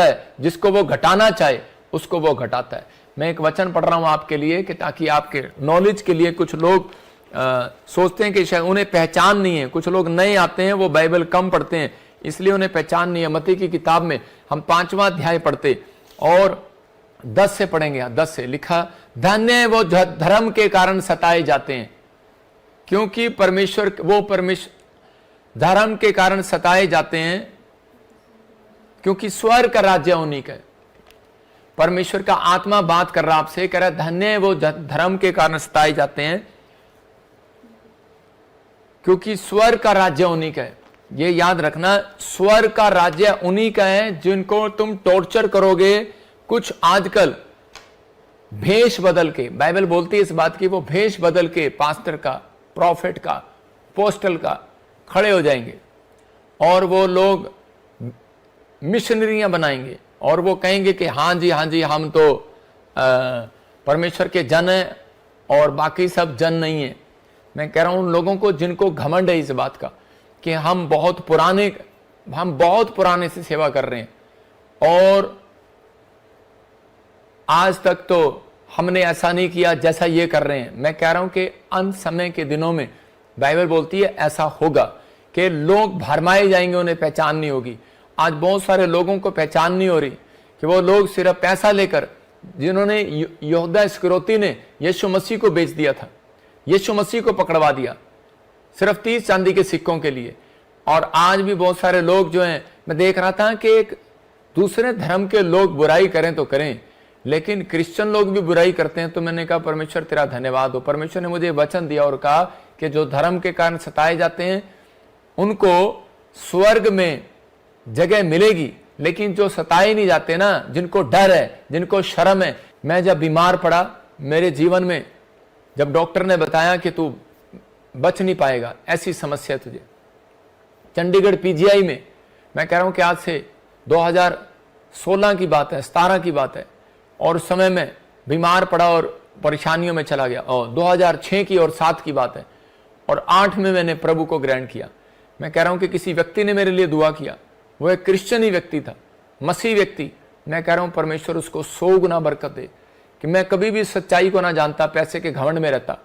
बढ़ाता है, जिसको वो घटाना चाहे उसको वो घटाता है। मैं एक वचन पढ़ रहा हूं आपके लिए कि ताकि आपके नॉलेज के लिए, कुछ लोग सोचते हैं कि शायद उन्हें पहचान नहीं है, कुछ लोग नए आते हैं, वो बाइबल कम पढ़ते हैं इसलिए उन्हें पहचान नहीं है। मत्ती की किताब में हम 5वां अध्याय पढ़ते और 10 से पढ़ेंगे। 10 से लिखा, धन्य है वो धर्म के कारण सताए जाते हैं, क्योंकि परमेश्वर धर्म के कारण सताए जाते हैं, क्योंकि स्वर्ग का राज्य उन्हीं का है। परमेश्वर का आत्मा बात कर रहा आपसे, कह रहा धन्य है वो धर्म के कारण सताए जाते हैं, क्योंकि स्वर्ग का राज्य उन्हीं का है। ये याद रखना, स्वर्ग का राज्य उन्हीं का है जिनको तुम टॉर्चर करोगे। कुछ आजकल भेष बदल के, बाइबल बोलती है इस बात की, वो भेष बदल के पास्टर का, प्रॉफिट का, पोस्टल का खड़े हो जाएंगे और वो लोग मिशनरियां बनाएंगे और वो कहेंगे कि हाँ जी हम तो परमेश्वर के जन हैं और बाकी सब जन नहीं है। मैं कह रहा हूं उन लोगों को जिनको घमंड है इस बात का कि हम बहुत पुराने से सेवा कर रहे हैं और आज तक तो हमने ऐसा नहीं किया जैसा ये कर रहे हैं। मैं कह रहा हूं कि अंत समय के दिनों में बाइबल बोलती है ऐसा होगा कि लोग भरमाए जाएंगे, उन्हें पहचान नहीं होगी। आज बहुत सारे लोगों को पहचान नहीं हो रही कि वो लोग सिर्फ पैसा लेकर, जिन्होंने यहूदा इस्करियोती ने यीशु मसीह को बेच दिया था, यीशु मसीह को पकड़वा दिया सिर्फ 30 चांदी के सिक्कों के लिए। और आज भी बहुत सारे लोग जो हैं, मैं देख रहा था कि एक दूसरे धर्म के लोग बुराई करें तो करें, लेकिन क्रिश्चियन लोग भी बुराई करते हैं। तो मैंने कहा परमेश्वर तेरा धन्यवाद हो। परमेश्वर ने मुझे वचन दिया और कहा कि जो धर्म के कारण सताए जाते हैं उनको स्वर्ग में जगह मिलेगी, लेकिन जो सताए नहीं जाते ना, जिनको डर है, जिनको शर्म है। मैं जब बीमार पड़ा मेरे जीवन में, जब डॉक्टर ने बताया कि तू बच नहीं पाएगा, ऐसी समस्या तुझे, चंडीगढ़ पीजीआई में, मैं कह रहा हूं कि आज से 2016 की बात है, 17 की बात है, और उस समय में बीमार पड़ा और परेशानियों में चला गया। और 2006 की और 7 की बात है, और 8 में मैंने प्रभु को ग्रहण किया। मैं कह रहा हूं कि किसी व्यक्ति ने मेरे लिए दुआ किया, वो एक क्रिश्चियन ही व्यक्ति था, मसीह व्यक्ति। मैं कह रहा हूं परमेश्वर उसको 100 गुना बरकत दे कि मैं कभी भी सच्चाई को ना जानता, पैसे के घमंड में रहता,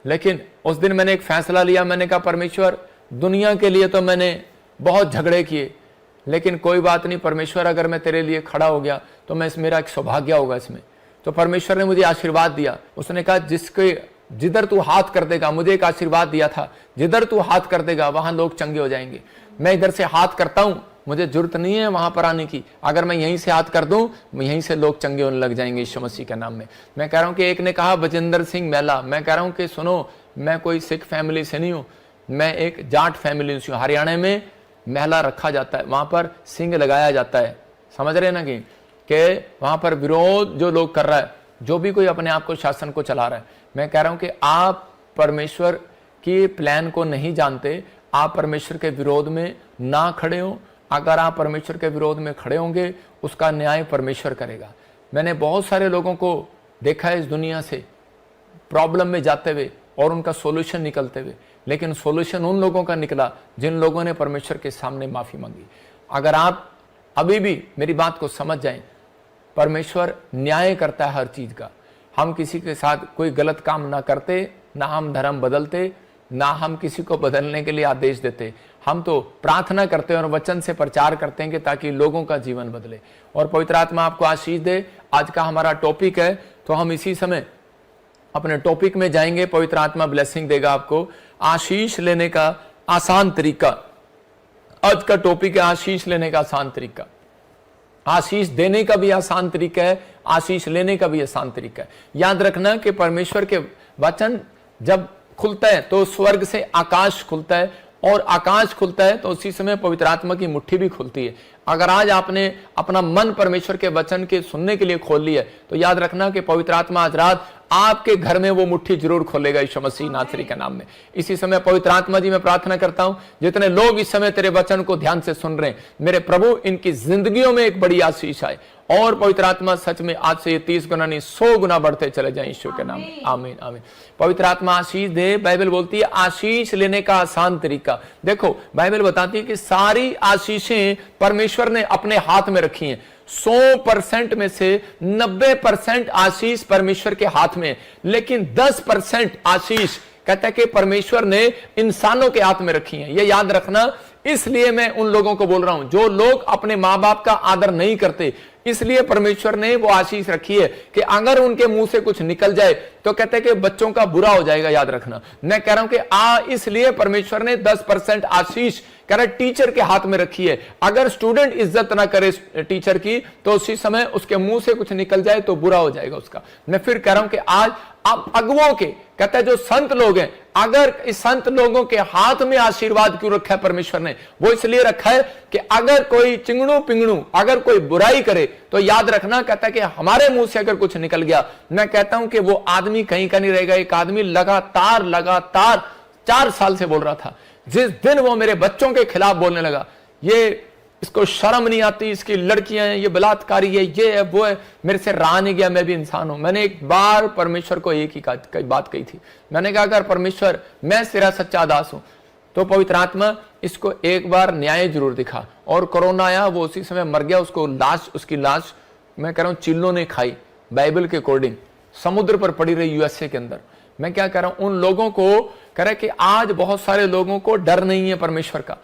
लेकिन उस दिन मैंने एक फैसला लिया। मैंने कहा परमेश्वर, दुनिया के लिए तो मैंने बहुत झगड़े किए, लेकिन कोई बात नहीं परमेश्वर, अगर मैं तेरे लिए खड़ा हो गया तो मेरा एक सौभाग्य होगा इसमें। तो परमेश्वर ने मुझे आशीर्वाद दिया। उसने कहा जिधर तू हाथ कर देगा, मुझे एक आशीर्वाद दिया था, जिधर तू हाथ कर देगा वहां लोग चंगे हो जाएंगे। मैं इधर से हाथ करता हूं, मुझे जरूरत नहीं है वहां पर आने की। अगर मैं यहीं से हाथ कर दूं, यहीं से लोग चंगे होने लग जाएंगे यीशु मसीह के नाम में। मैं कह रहा हूं कि एक ने कहा बजिंदर सिंह मैला, मैं कह रहा हूं कि सुनो, मैं कोई सिख फैमिली से नहीं हूं, मैं एक जाट फैमिली से हूं। हरियाणा में महला रखा जाता है, वहां पर सिंह लगाया जाता है, समझ रहे ना कि वहां पर विरोध जो लोग कर रहा है, जो भी कोई अपने आप को शासन को चला रहा है। मैं कह रहा हूं कि आप परमेश्वर की प्लान को नहीं जानते, आप परमेश्वर के विरोध में ना खड़े हो। अगर आप परमेश्वर के विरोध में खड़े होंगे, उसका न्याय परमेश्वर करेगा। मैंने बहुत सारे लोगों को देखा है इस दुनिया से प्रॉब्लम में जाते हुए और उनका सॉल्यूशन निकलते हुए, लेकिन सॉल्यूशन उन लोगों का निकला जिन लोगों ने परमेश्वर के सामने माफी मांगी। अगर आप अभी भी मेरी बात को समझ जाएं, परमेश्वर न्याय करता है हर चीज का। हम किसी के साथ कोई गलत काम ना करते, ना हम धर्म बदलते, ना हम किसी को बदलने के लिए आदेश देते। हम तो प्रार्थना करते हैं और वचन से प्रचार करते हैं कि ताकि लोगों का जीवन बदले और पवित्र आत्मा आपको आशीष दे। आज का हमारा टॉपिक है, तो हम इसी समय अपने टॉपिक में जाएंगे। पवित्र आत्मा ब्लेसिंग देगा आपको। आशीष लेने का आसान तरीका, आज का टॉपिक है आशीष लेने का आसान तरीका। आशीष देने का भी आसान तरीका है, आशीष लेने का भी आसान तरीका है। याद रखना कि परमेश्वर के वचन जब खुलता है तो स्वर्ग से आकाश खुलता है, और आकाश खुलता है तो उसी समय पवित्र आत्मा की मुट्ठी भी खुलती है। अगर आज आपने अपना मन परमेश्वर के वचन के सुनने के लिए खोल लिया, तो याद रखना कि पवित्र आत्मा आज रात आपके घर में वो मुट्ठी जरूर खोलेगा यीशु मसीह नासरी के नाम में। इसी समय पवित्र आत्मा जी मैं प्रार्थना करता हूं, जितने लोग इस समय तेरे वचन को ध्यान से सुन रहे हैं, मेरे प्रभु इनकी जिंदगियों में एक बड़ी आशीष आए और पवित्र आत्मा सच में आज से 30 गुना नहीं 100 गुना बढ़ते चले जाएं ईश्वर के नाम। आमीन आमीन। पवित्र आत्मा आशीष दे। बाइबल बोलती है आशीष लेने का आसान तरीका। देखो बाइबल बताती है कि सारी आशीषें परमेश्वर ने अपने हाथ में रखी हैं। 100% में से 90% आशीष परमेश्वर के हाथ में, लेकिन 10% आशीष कहता है कि परमेश्वर ने इंसानों के हाथ में रखी है। ये याद रखना। इसलिए मैं उन लोगों को बोल रहा हूं जो लोग अपने मां बाप का आदर नहीं करते, इसलिए परमेश्वर ने वो आशीष रखी है कि अगर उनके मुंह से कुछ निकल जाए तो कहते हैं कि बच्चों का बुरा हो जाएगा। याद रखना, मैं कह रहा हूं कि इसलिए परमेश्वर ने 10% आशीष कह रहा टीचर के हाथ में रखी है। अगर स्टूडेंट इज्जत ना करे टीचर की तो उसी समय उसके मुंह से कुछ निकल जाए तो बुरा हो जाएगा उसका। मैं फिर कह रहा हूं कि आज आप अगुओं के कहता है जो संत लोग हैं, अगर इस संत लोगों के हाथ में आशीर्वाद क्यों रखा है परमेश्वर ने? वो इसलिए रखा है कि अगर कोई चिंगड़ू पिंगड़ू अगर कोई बुराई करे तो याद रखना, कहता है कि हमारे मुंह से अगर कुछ निकल गया, मैं कहता हूं कि वो आदमी कहीं का नहीं रहेगा। एक आदमी लगातार 4 साल से बोल रहा था, जिस दिन वो मेरे बच्चों के खिलाफ बोलने लगा, ये इसको शर्म नहीं आती, इसकी लड़कियां हैं, ये बलात्कारी है, ये है वो है, मेरे से रहा नहीं गया, मैं भी इंसान हूं। मैंने एक बार परमेश्वर को एक ही बात कही थी। मैंने कहा अगर परमेश्वर मैं तेरा सच्चा दास हूं तो पवित्र आत्मा इसको एक बार न्याय जरूर दिखा। और कोरोना आया, वो उसी समय मर गया। उसकी लाश मैं कह रहा हूं चिल्लों ने खाई। बाइबल के अकॉर्डिंग समुद्र पर पड़ी रही यूएसए के अंदर। मैं क्या कह रहा हूं, उन लोगों को कह रहा है कि आज बहुत सारे लोगों को डर नहीं है परमेश्वर का।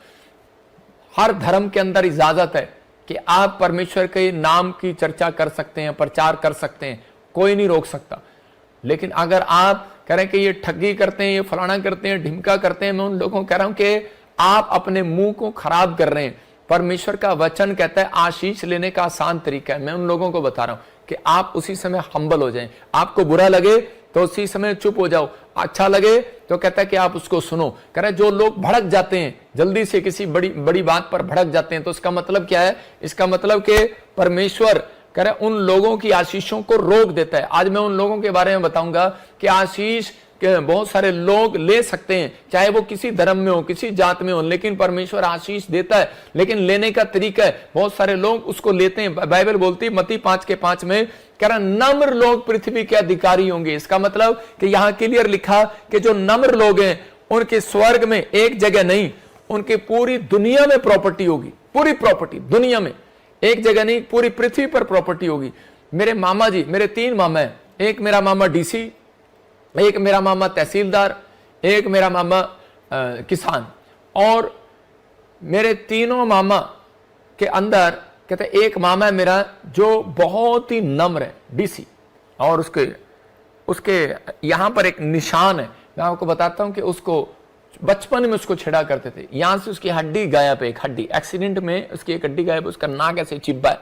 हर धर्म के अंदर इजाजत है कि आप परमेश्वर के नाम की चर्चा कर सकते हैं, प्रचार कर सकते हैं, कोई नहीं रोक सकता। लेकिन अगर आप कह रहे हैं कि ये ठगी करते हैं, ये फलाना करते हैं, ढिमका करते हैं, मैं उन लोगों को कह रहा हूं कि आप अपने मुंह को खराब कर रहे हैं। परमेश्वर का वचन कहता है आशीष लेने का आसान तरीका है। मैं उन लोगों को बता रहा हूं कि आप उसी समय हम्बल हो जाएं। आपको बुरा लगे तो उसी समय चुप हो जाओ, अच्छा लगे तो कहता है कि आप उसको सुनो। कह रहे जो लोग भड़क जाते हैं, जल्दी से किसी बड़ी बात पर भड़क जाते हैं, तो इसका मतलब क्या है? इसका मतलब कि परमेश्वर कह रहे उन लोगों की आशीषों को रोक देता है। आज मैं उन लोगों के बारे में बताऊंगा कि आशीष बहुत सारे लोग ले सकते हैं, चाहे वो किसी धर्म में हो, किसी जात में हो, लेकिन परमेश्वर आशीष देता है, लेकिन लेने का तरीका है। बहुत सारे लोग उसको लेते हैं। बाइबल बोलती है मत्ती 5:5 में, कह रहा नम्र लोग पृथ्वी के अधिकारी होंगे। इसका मतलब कि यहां क्लियर लिखा कि जो नम्र लोग हैं उनके स्वर्ग में एक जगह नहीं, उनकी पूरी दुनिया में प्रॉपर्टी होगी। पूरी प्रॉपर्टी दुनिया में, एक जगह नहीं, पूरी पृथ्वी पर प्रॉपर्टी होगी। मेरे मामा जी, मेरे 3 मामा हैं। एक मेरा मामा डीसी, एक मेरा मामा तहसीलदार, एक मेरा मामा किसान। और मेरे तीनों मामा के अंदर कहते एक मामा है मेरा जो बहुत ही नम्र है, डीसी, और उसके यहां पर एक निशान है। मैं आपको बताता हूं कि उसको बचपन में उसको छेड़ा करते थे। यहां से उसकी हड्डी गायब है, एक हड्डी एक्सीडेंट में उसकी एक हड्डी गायब है, उसका नाक ऐसे चिब्बा है।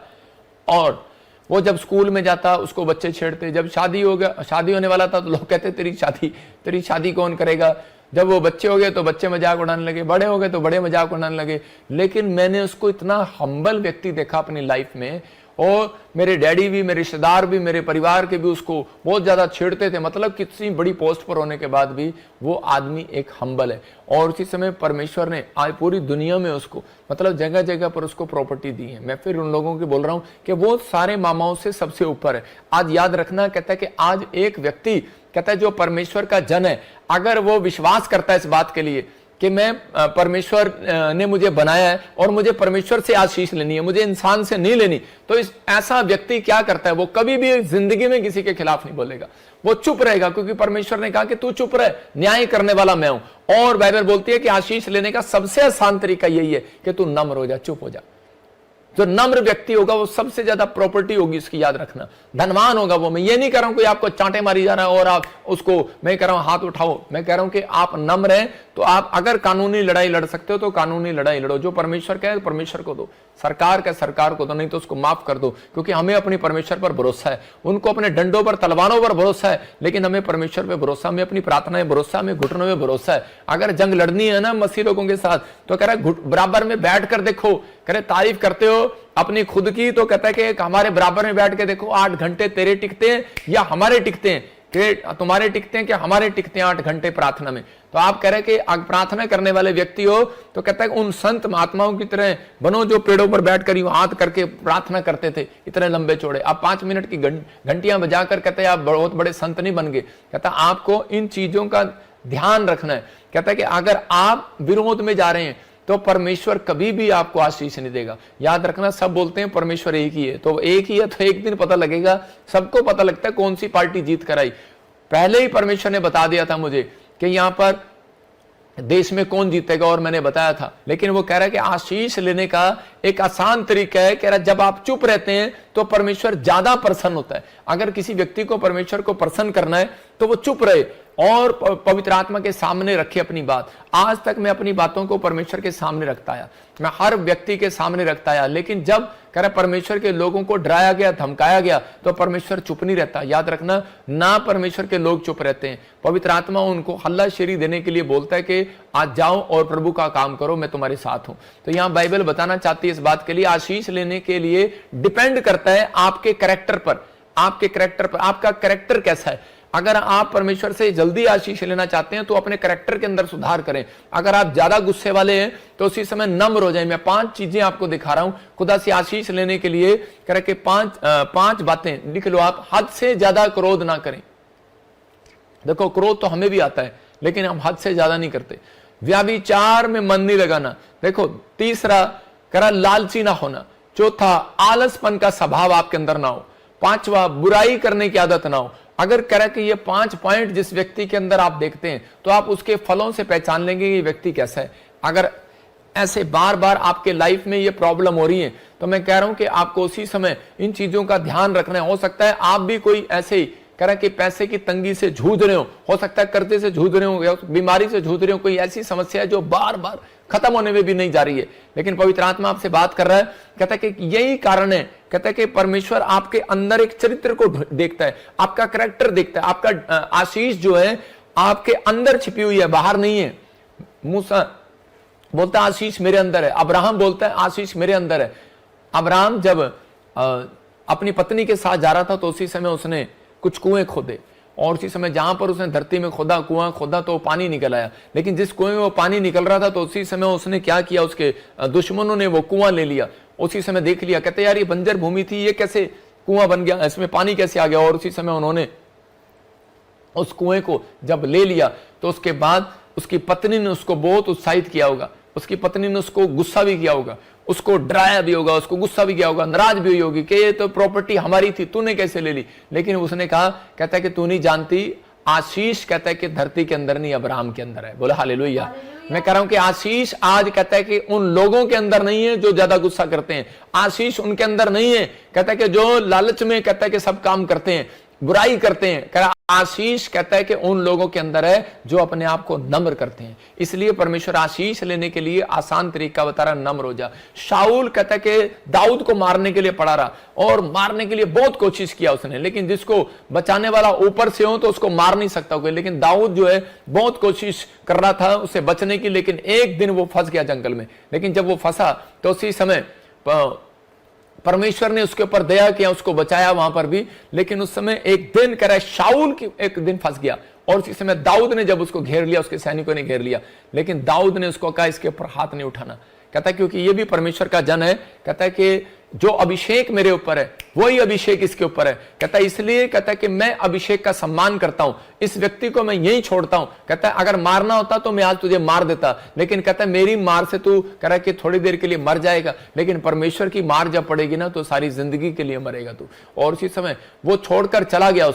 और वो जब स्कूल में जाता उसको बच्चे छेड़ते। जब शादी होने वाला था तो लोग कहते तेरी शादी कौन करेगा। जब वो बच्चे हो गए तो बच्चे मजाक उड़ाने लगे, बड़े हो गए तो बड़े मजाक उड़ाने लगे। लेकिन मैंने उसको इतना हम्बल व्यक्ति देखा अपनी लाइफ में। और मेरे डैडी भी, मेरे रिश्तेदार भी, मेरे परिवार के भी उसको बहुत ज्यादा छेड़ते थे। मतलब कितनी बड़ी पोस्ट पर होने के बाद भी वो आदमी एक हम्बल है। और उसी समय परमेश्वर ने आज पूरी दुनिया में उसको मतलब जगह जगह पर उसको प्रॉपर्टी दी है। मैं फिर उन लोगों की बोल रहा हूं कि वो सारे मामाओं से सबसे ऊपर है। आज याद रखना, कहता है कि आज एक व्यक्ति कहता है जो परमेश्वर का जन है, अगर वो विश्वास करता है इस बात के लिए कि मैं परमेश्वर ने मुझे बनाया है और मुझे परमेश्वर से आशीष लेनी है, मुझे इंसान से नहीं लेनी, तो ऐसा व्यक्ति क्या करता है? वो कभी भी जिंदगी में किसी के खिलाफ नहीं बोलेगा, वो चुप रहेगा, क्योंकि परमेश्वर ने कहा कि तू चुप रह, न्याय करने वाला मैं हूं। और बाइबल बोलती है कि आशीष लेने का सबसे आसान तरीका यही है कि तू नम्र हो जा, चुप हो जा। जो नम्र व्यक्ति होगा वो सबसे ज्यादा प्रॉपर्टी होगी उसकी, याद रखना, धनवान होगा वो। मैं ये नहीं कह रहा हूं कि आपको चांटे मारी जा रहा है और आप उसको, मैं कह रहा हूं हाथ उठाओ। मैं कह रहा हूं कि आप नम्र हैं तो आप अगर कानूनी लड़ाई लड़ सकते हो तो कानूनी लड़ाई लड़ो। जो परमेश्वर कहे परमेश्वर को दो, सरकार का सरकार को दो, नहीं तो उसको माफ कर दो, क्योंकि हमें अपनी परमेश्वर पर भरोसा है। उनको अपने डंडों पर, तलवारों पर भरोसा है, लेकिन हमें परमेश्वर पर भरोसा, हमें अपनी प्रार्थनाएं भरोसा, हमें घुटनों में भरोसा है। अगर जंग लड़नी है ना मसीह लोगों के साथ तो कह रहा है बराबर में बैठ कर देखो। कह रहे तारीफ करते हो अपनी खुद की तो कहता है कि हमारे बराबर में बैठ के देखो, 8 घंटे तेरे टिकते हैं या हमारे टिकते हैं। कि तुम्हारे टिकते हैं कि हमारे टिकते हैं 8 घंटे प्रार्थना में। तो आप कह रहे हैं कि अगर प्रार्थना करने वाले व्यक्ति हो तो कहता है कि उन संत महात्माओं की तरह बनो जो पेड़ों पर बैठकर यूं हाथ करके प्रार्थना करते थे इतने लंबे चौड़े। आप 5 मिनट की घंटियां बजाकर कहते हैं आप बहुत बड़े संत नहीं बन गए। कहता आपको इन चीजों का ध्यान रखना है। कहता है कि अगर आप विरोध में जा रहे हैं तो परमेश्वर कभी भी आपको आशीष नहीं देगा। याद रखना, सब बोलते हैं परमेश्वर एक ही है, तो एक ही है तो एक दिन पता लगेगा। सबको पता लगता है कौन सी पार्टी जीत कर आई। पहले ही परमेश्वर ने बता दिया था मुझे कि यहां पर देश में कौन जीतेगा, और मैंने बताया था। लेकिन वो कह रहा है कि आशीष लेने का एक आसान तरीका है, कह रहा है जब आप चुप रहते हैं तो परमेश्वर ज्यादा प्रसन्न होता है। अगर किसी व्यक्ति को परमेश्वर को प्रसन्न करना है तो वो चुप रहे और पवित्र आत्मा के सामने रखे अपनी बात। आज तक मैं अपनी बातों को परमेश्वर के सामने रखता आया, मैं हर व्यक्ति के सामने रखता आया। लेकिन जब कह रहा परमेश्वर के लोगों को डराया गया, धमकाया गया, तो परमेश्वर चुप नहीं रहता। याद रखना, ना परमेश्वर के लोग चुप रहते हैं। पवित्र आत्मा उनको हल्लाशेरी देने के लिए बोलता है कि आज जाओ और प्रभु का काम करो, मैं तुम्हारे साथ हूं। तो यहां बाइबल बताना चाहती है इस बात के लिए, आशीष लेने के लिए डिपेंड करता है आपके कैरेक्टर पर। आपके कैरेक्टर पर, आपका कैरेक्टर कैसा है। अगर आप परमेश्वर से जल्दी आशीष लेना चाहते हैं तो अपने कैरेक्टर के अंदर सुधार करें। अगर आप ज्यादा गुस्से वाले हैं तो उसी समय नम्र हो जाए। मैं 5 चीजें आपको दिखा रहा हूं खुदा से आशीष लेने के लिए। कह के 5 बातें लिख लो आप। हद से ज्यादा क्रोध ना करें। देखो, क्रोध तो हमें भी आता है लेकिन हम हद से ज्यादा नहीं करते। व्याभिचार में मन नहीं लगाना। देखो, तीसरा कह लालची ना होना। चौथा, आलसपन का स्वभाव आपके अंदर ना हो। 5वां, बुराई करने की आदत ना हो। अगर कह रहा कि ये 5 पॉइंट जिस व्यक्ति के अंदर आप देखते हैं तो आप उसके फलों से पहचान लेंगे कि ये व्यक्ति कैसा है। अगर ऐसे बार बार आपके लाइफ में ये प्रॉब्लम हो रही है तो मैं कह रहा हूं कि आपको उसी समय इन चीजों का ध्यान रखना है। हो सकता है आप भी कोई ऐसे ही कह रहा कि पैसे की तंगी से जूझ रहे हो सकता है कर्जे से जूझ रहे हो, बीमारी से जूझ रहे हो, कोई ऐसी समस्या है जो बार बार खत्म होने में भी नहीं जा रही है। लेकिन पवित्र आत्मा आपसे बात कर रहा है, कहता है कि यही कारण है। कहता है कि परमेश्वर आपके अंदर एक चरित्र को देखता है, आपका कैरेक्टर देखता है। आपका आशीष जो है आपके अंदर छिपी हुई है, बाहर नहीं है। मूसा बोलता है आशीष मेरे अंदर है। अब्राहम बोलता है आशीष मेरे अंदर है। अब्राहम जब अपनी पत्नी के साथ जा रहा था तो उसी समय उसने कुछ कुएं खोदे, और उसी समय जहां पर उसने धरती में कुआं खोदा तो पानी निकल आया। लेकिन जिस कुएं में वो पानी निकल रहा था तो उसी समय उसने क्या किया, उसके दुश्मनों ने वो कुआं ले लिया। उसी समय देख लिया, कहते यार ये बंजर भूमि थी, ये कैसे कुआं बन गया, इसमें पानी कैसे आ गया। और उसी समय उन्होंने उस कुएं को जब ले लिया तो उसके बाद उसकी पत्नी ने उसको बहुत उत्साहित किया होगा, उसकी पत्नी ने उसको गुस्सा भी किया होगा, उसको डराया भी होगा, उसको गुस्सा भी किया होगा, नाराज भी हुई होगी कि ये तो प्रॉपर्टी हमारी थी, तूने कैसे ले ली। लेकिन उसने कहा, कहता है कि तू नहीं जानती, आशीष कहता है कि धरती के अंदर नहीं अब्राहम के अंदर है। बोला हालेलुया। मैं कह रहा हूं कि आशीष आज कहता है कि उन लोगों के अंदर नहीं है जो ज्यादा गुस्सा करते हैं। आशीष उनके अंदर नहीं है, कहता है कि जो लालच में कहता है कि सब काम करते हैं, बुराई करते हैं। कह रहा आशीष कहता है कि उन लोगों के अंदर है जो अपने आप को नम्र करते हैं। इसलिए परमेश्वर आशीष लेने के लिए आसान तरीका बता रहा, नम्र हो जा। शाऊल कहता है कि दाऊद को मारने के लिए पड़ा रहा और मारने के लिए बहुत कोशिश किया उसने, लेकिन जिसको बचाने वाला ऊपर से हो तो उसको मार नहीं सकता कोई। लेकिन दाऊद जो है बहुत कोशिश कर रहा था उससे बचने की, लेकिन एक दिन वो फंस गया जंगल में। लेकिन जब वो फंसा तो उसी समय परमेश्वर ने उसके ऊपर दया किया, उसको बचाया वहां पर भी। लेकिन उस समय एक दिन कह रहा है शाऊल की एक दिन फंस गया, और उसी समय दाऊद ने जब उसको घेर लिया, उसके सैनिकों ने घेर लिया, लेकिन दाऊद ने उसको कहा इसके ऊपर हाथ नहीं उठाना। कहता है क्योंकि ये भी परमेश्वर का जन है। कहता है कि जो अभिषेक मेरे ऊपर है वही अभिषेक इसके ऊपर है। कहता है इसलिए कहता है कि मैं अभिषेक का सम्मान करता हूं, इस व्यक्ति को मैं यही छोड़ता हूं। कहता है अगर मारना होता तो मैं आज तुझे मार देता, लेकिन कहता है मेरी मार से तू कह रहा है कि थोड़ी देर के लिए मर जाएगा, लेकिन परमेश्वर की मार जब पड़ेगी ना तो सारी जिंदगी के लिए मरेगा तू। और उसी समय वो छोड़कर चला गया,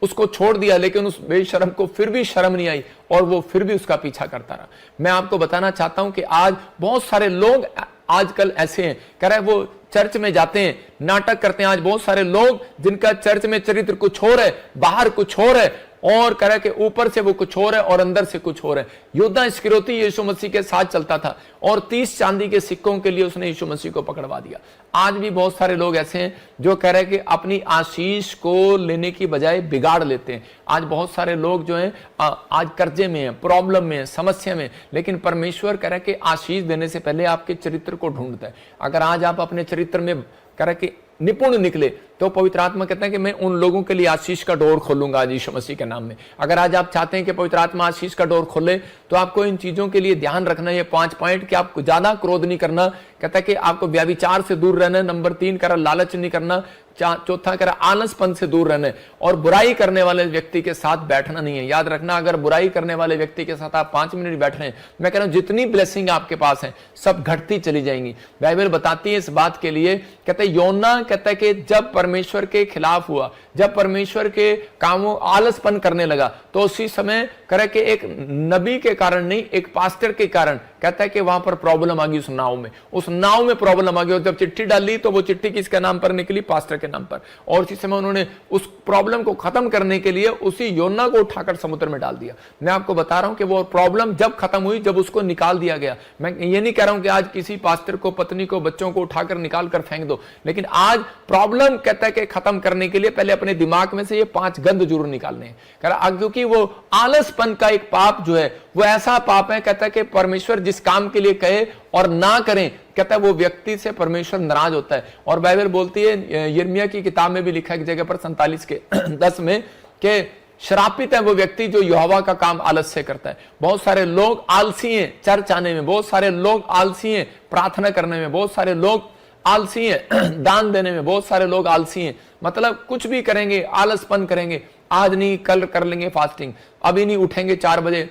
उसको छोड़ दिया, लेकिन उस बेशर्म को फिर भी शर्म नहीं आई और वो फिर भी उसका पीछा करता रहा। मैं आपको बताना चाहता हूं कि आज बहुत सारे लोग आजकल ऐसे हैं, कह रहे वो चर्च में जाते हैं, नाटक करते हैं। आज बहुत सारे लोग जिनका चर्च में चरित्र कुछ और है, बाहर कुछ और है, और कह रहे कि ऊपर से वो कुछ और है और अंदर से कुछ और है। योद्धा इस्करियोती यीशु मसीह के साथ चलता था और 30 चांदी के सिक्कों के लिए उसने यीशु मसीह को पकड़वा दिया। आज भी बहुत सारे लोग ऐसे हैं जो कह रहे हैं कि अपनी आशीष को लेने की बजाय बिगाड़ लेते हैं। आज बहुत सारे लोग जो हैं आज कर्जे में हैं, प्रॉब्लम में हैं, समस्या में, लेकिन परमेश्वर कह रहे हैं कि आशीष देने से पहले आपके चरित्र को ढूंढता है। अगर आज आप अपने चरित्र में कह रहे कि निपुण निकले, तो पवित्र आत्मा कहते हैं कि मैं उन लोगों के लिए आशीष का डोर खोलूंगा आज यीशु मसीह के नाम में। अगर आज आप चाहते हैं कि पवित्र आत्मा आशीष का डोर खोले, तो आपको इन चीजों के लिए ध्यान रखना है। ये 5 पॉइंट कि आपको ज्यादा क्रोध नहीं करना, कहता है कि आपको व्यभिचार से दूर रहना है। नंबर 3 करा लालच नहीं करना। चौथा करा आलसपन से दूर रहना है। और बुराई करने वाले व्यक्ति के साथ बैठना नहीं है। याद रखना, अगर बुराई करने वाले व्यक्ति के साथ आप 5 मिनट बैठ रहे हैं, मैं कह रहा हूं जितनी ब्लेसिंग आपके पास है सब घटती चली जाएंगी। बाइबल बताती है इस बात के लिए, कहते योना कहता है कि जब परमेश्वर के खिलाफ हुआ, जब परमेश्वर के कामों आलसपन करने लगा, तो उसी समय करे कि एक नबी के कारण नहीं, एक पास्टर के कारण कहता है कि वहां पर प्रॉब्लम आ गई। उस नाव में प्रॉब्लम आ गई। और जब चिट्ठी डाली तो वो चिट्ठी किसके नाम पर निकली? पास्टर के नाम पर। और उसी समय उन्होंने उस प्रॉब्लम को खत्म करने के लिए उसी योना को उठाकर समुद्र में डाल दिया। मैं आपको बता रहा हूं कि वो प्रॉब्लम जब खत्म हुई, जब उसको निकाल दिया गया। मैं ये नहीं कह रहा हूं कि आज किसी पास्टर को, पत्नी को, बच्चों को उठाकर निकाल कर फेंक दो, लेकिन आज प्रॉब्लम कहता है कि खत्म करने के लिए पहले अपने दिमाग में से ये 5 गंध जरूर निकालने हैं। क्योंकि वो आलसपन का एक पाप जो है वो ऐसा पाप है, कहता है कि परमेश्वर जिस काम के लिए कहे और ना करें, कहता है वो व्यक्ति से परमेश्वर नाराज होता है। और बाइबल बोलती है, यिर्मयाह की किताब में भी लिखा है एक जगह पर 47 के 10 में, कि श्रापित है वो व्यक्ति जो यहोवा का काम आलस से करता है। बहुत सारे लोग आलसी हैं चर्च आने में, बहुत सारे लोग आलसी हैं प्रार्थना करने में, बहुत सारे लोग आलसी हैं दान देने में, बहुत सारे लोग आलसी हैं, मतलब कुछ भी करेंगे, आलसपन करेंगे। आज नहीं कल कर लेंगे फास्टिंग, अभी नहीं उठेंगे 4 बजे,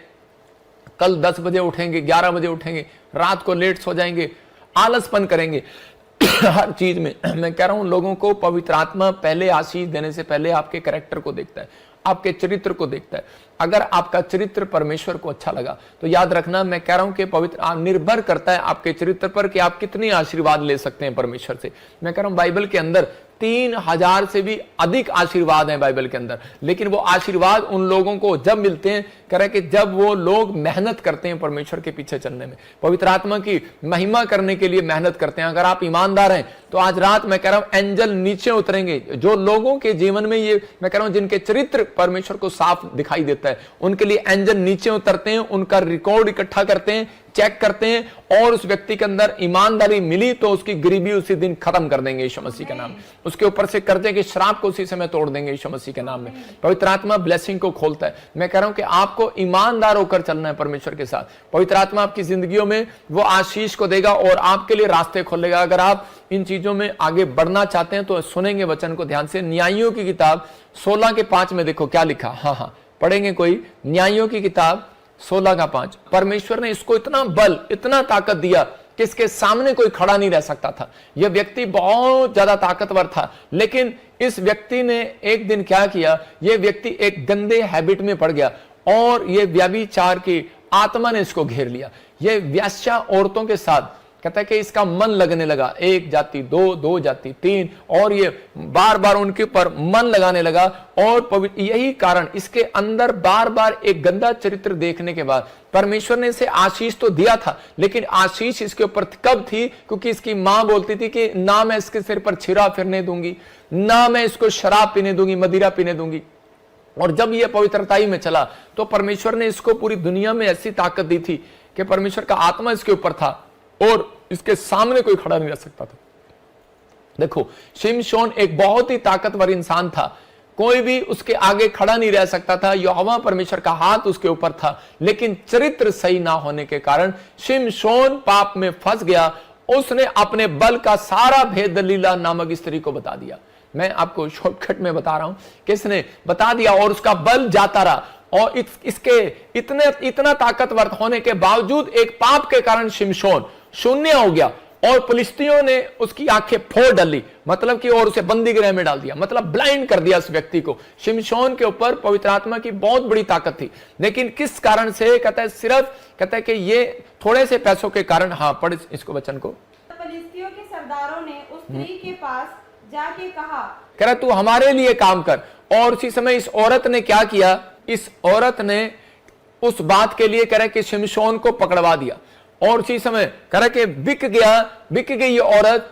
कल 10 बजे उठेंगे, 11 बजे उठेंगे, रात को लेट सो जाएंगे, आलसपन करेंगे हर चीज में। मैं कह रहा हूं लोगों को पवित्र आत्मा पहले आशीष देने से पहले आपके कैरेक्टर को देखता है, आपके चरित्र को देखता है। अगर आपका चरित्र परमेश्वर को अच्छा लगा, तो याद रखना, मैं कह रहा हूं कि पवित्र निर्भर करता है आपके चरित्र पर कि आप कितनी आशीर्वाद ले सकते हैं परमेश्वर से। मैं कह रहा हूं बाइबल के अंदर 3000 से भी अधिक आशीर्वाद हैं बाइबल के अंदर, लेकिन वो आशीर्वाद उन लोगों को जब मिलते हैं, कह रहे कि जब वो लोग मेहनत करते हैं परमेश्वर के पीछे चलने में, पवित्र आत्मा की महिमा करने के लिए मेहनत करते हैं। अगर आप ईमानदार हैं तो आज रात मैं कह रहा हूं एंजल नीचे उतरेंगे। जो लोगों के जीवन में ये मैं कह रहा हूं जिनके चरित्र परमेश्वर को साफ दिखाई देता है, उनके लिए एंजल नीचे उतरते हैं, उनका रिकॉर्ड इकट्ठा करते हैं, चेक करते हैं, और उस व्यक्ति के अंदर ईमानदारी मिली तो उसकी गरीबी उसी दिन खत्म कर देंगे यीशु मसीह के नाम में। उसके ऊपर से कर्जे के श्राप को उसी समय तोड़ देंगे यीशु मसीह के नाम में। पवित्र आत्मा ब्लेसिंग को खोलता है। मैं कह रहा हूं कि आपको ईमानदार होकर चलना है परमेश्वर के साथ। पवित्र आत्मा आपकी जिंदगियों में वो आशीष को देगा और आपके लिए रास्ते खोलेगा। अगर आप इन चीजों में आगे बढ़ना चाहते हैं तो सुनेंगे वचन को ध्यान से। न्यायियों की किताब 16 के 5 में देखो क्या लिखा। हाँ पढ़ेंगे कोई, न्यायियों की किताब 16 का 5। परमेश्वर ने इसको इतना बल, इतना ताकत दिया कि इसके सामने कोई खड़ा नहीं रह सकता था। यह व्यक्ति बहुत ज्यादा ताकतवर था, लेकिन इस व्यक्ति ने एक दिन क्या किया, यह व्यक्ति एक गंदे हैबिट में पड़ गया और यह व्यभिचार की आत्मा ने इसको घेर लिया। यह व्यास्या औरतों के साथ कहता है कि इसका मन लगने लगा। 1 जाति 2, 2 जाति 3, और ये बार बार उनके ऊपर मन लगाने लगा। और यही कारण, इसके अंदर बार बार एक गंदा चरित्र देखने के बाद परमेश्वर ने इसे आशीष तो दिया था, लेकिन आशीष इसके ऊपर कब थी? क्योंकि इसकी मां बोलती थी कि ना मैं इसके सिर पर छिरा फिरने दूंगी, ना मैं इसको शराब पीने दूंगी, मदिरा पीने दूंगी। और जब यह पवित्रताई में चला तो परमेश्वर ने इसको पूरी दुनिया में ऐसी ताकत दी थी कि परमेश्वर का आत्मा इसके ऊपर था और इसके सामने कोई खड़ा नहीं रह सकता था। देखो, शिमशोन एक बहुत ही ताकतवर इंसान था, कोई भी उसके आगे खड़ा नहीं रह सकता था। यहोवा परमेश्वर का हाथ उसके ऊपर था, लेकिन चरित्र सही ना होने के कारण शिमशोन पाप में फंस गया। उसने अपने बल का सारा भेद दलीला नामक स्त्री को बता दिया। मैं आपको शॉर्टकट में बता रहा हूं, किसने बता दिया, और उसका बल जाता रहा। और इसके इतना ताकतवर होने के बावजूद एक पाप के कारण शिमशोन शून्य हो गया और फिलिस्तीयों ने उसकी आंखें फोड़ डाली, मतलब कि, और उसे बंदी गृह में डाल दिया, मतलब ब्लाइंड कर दिया उस व्यक्ति को। शिमशोन के ऊपर पवित्र आत्मा की बहुत बड़ी ताकत थी, लेकिन किस कारण से? कहता है सिर्फ, कहता है कि ये थोड़े से पैसों के कारण। हाँ पढ़ इसको वचन को। फिलिस्तियों के सरदारों ने उस स्त्री के पास जाके कहा, कह रहा तू हमारे लिए काम कर। और उसी समय इस औरत ने क्या किया? इस औरत ने उस बात के लिए कह रहा कि शिमशोन को पकड़वा दिया। और उसी समय कह रहा कि बिक गई ये औरत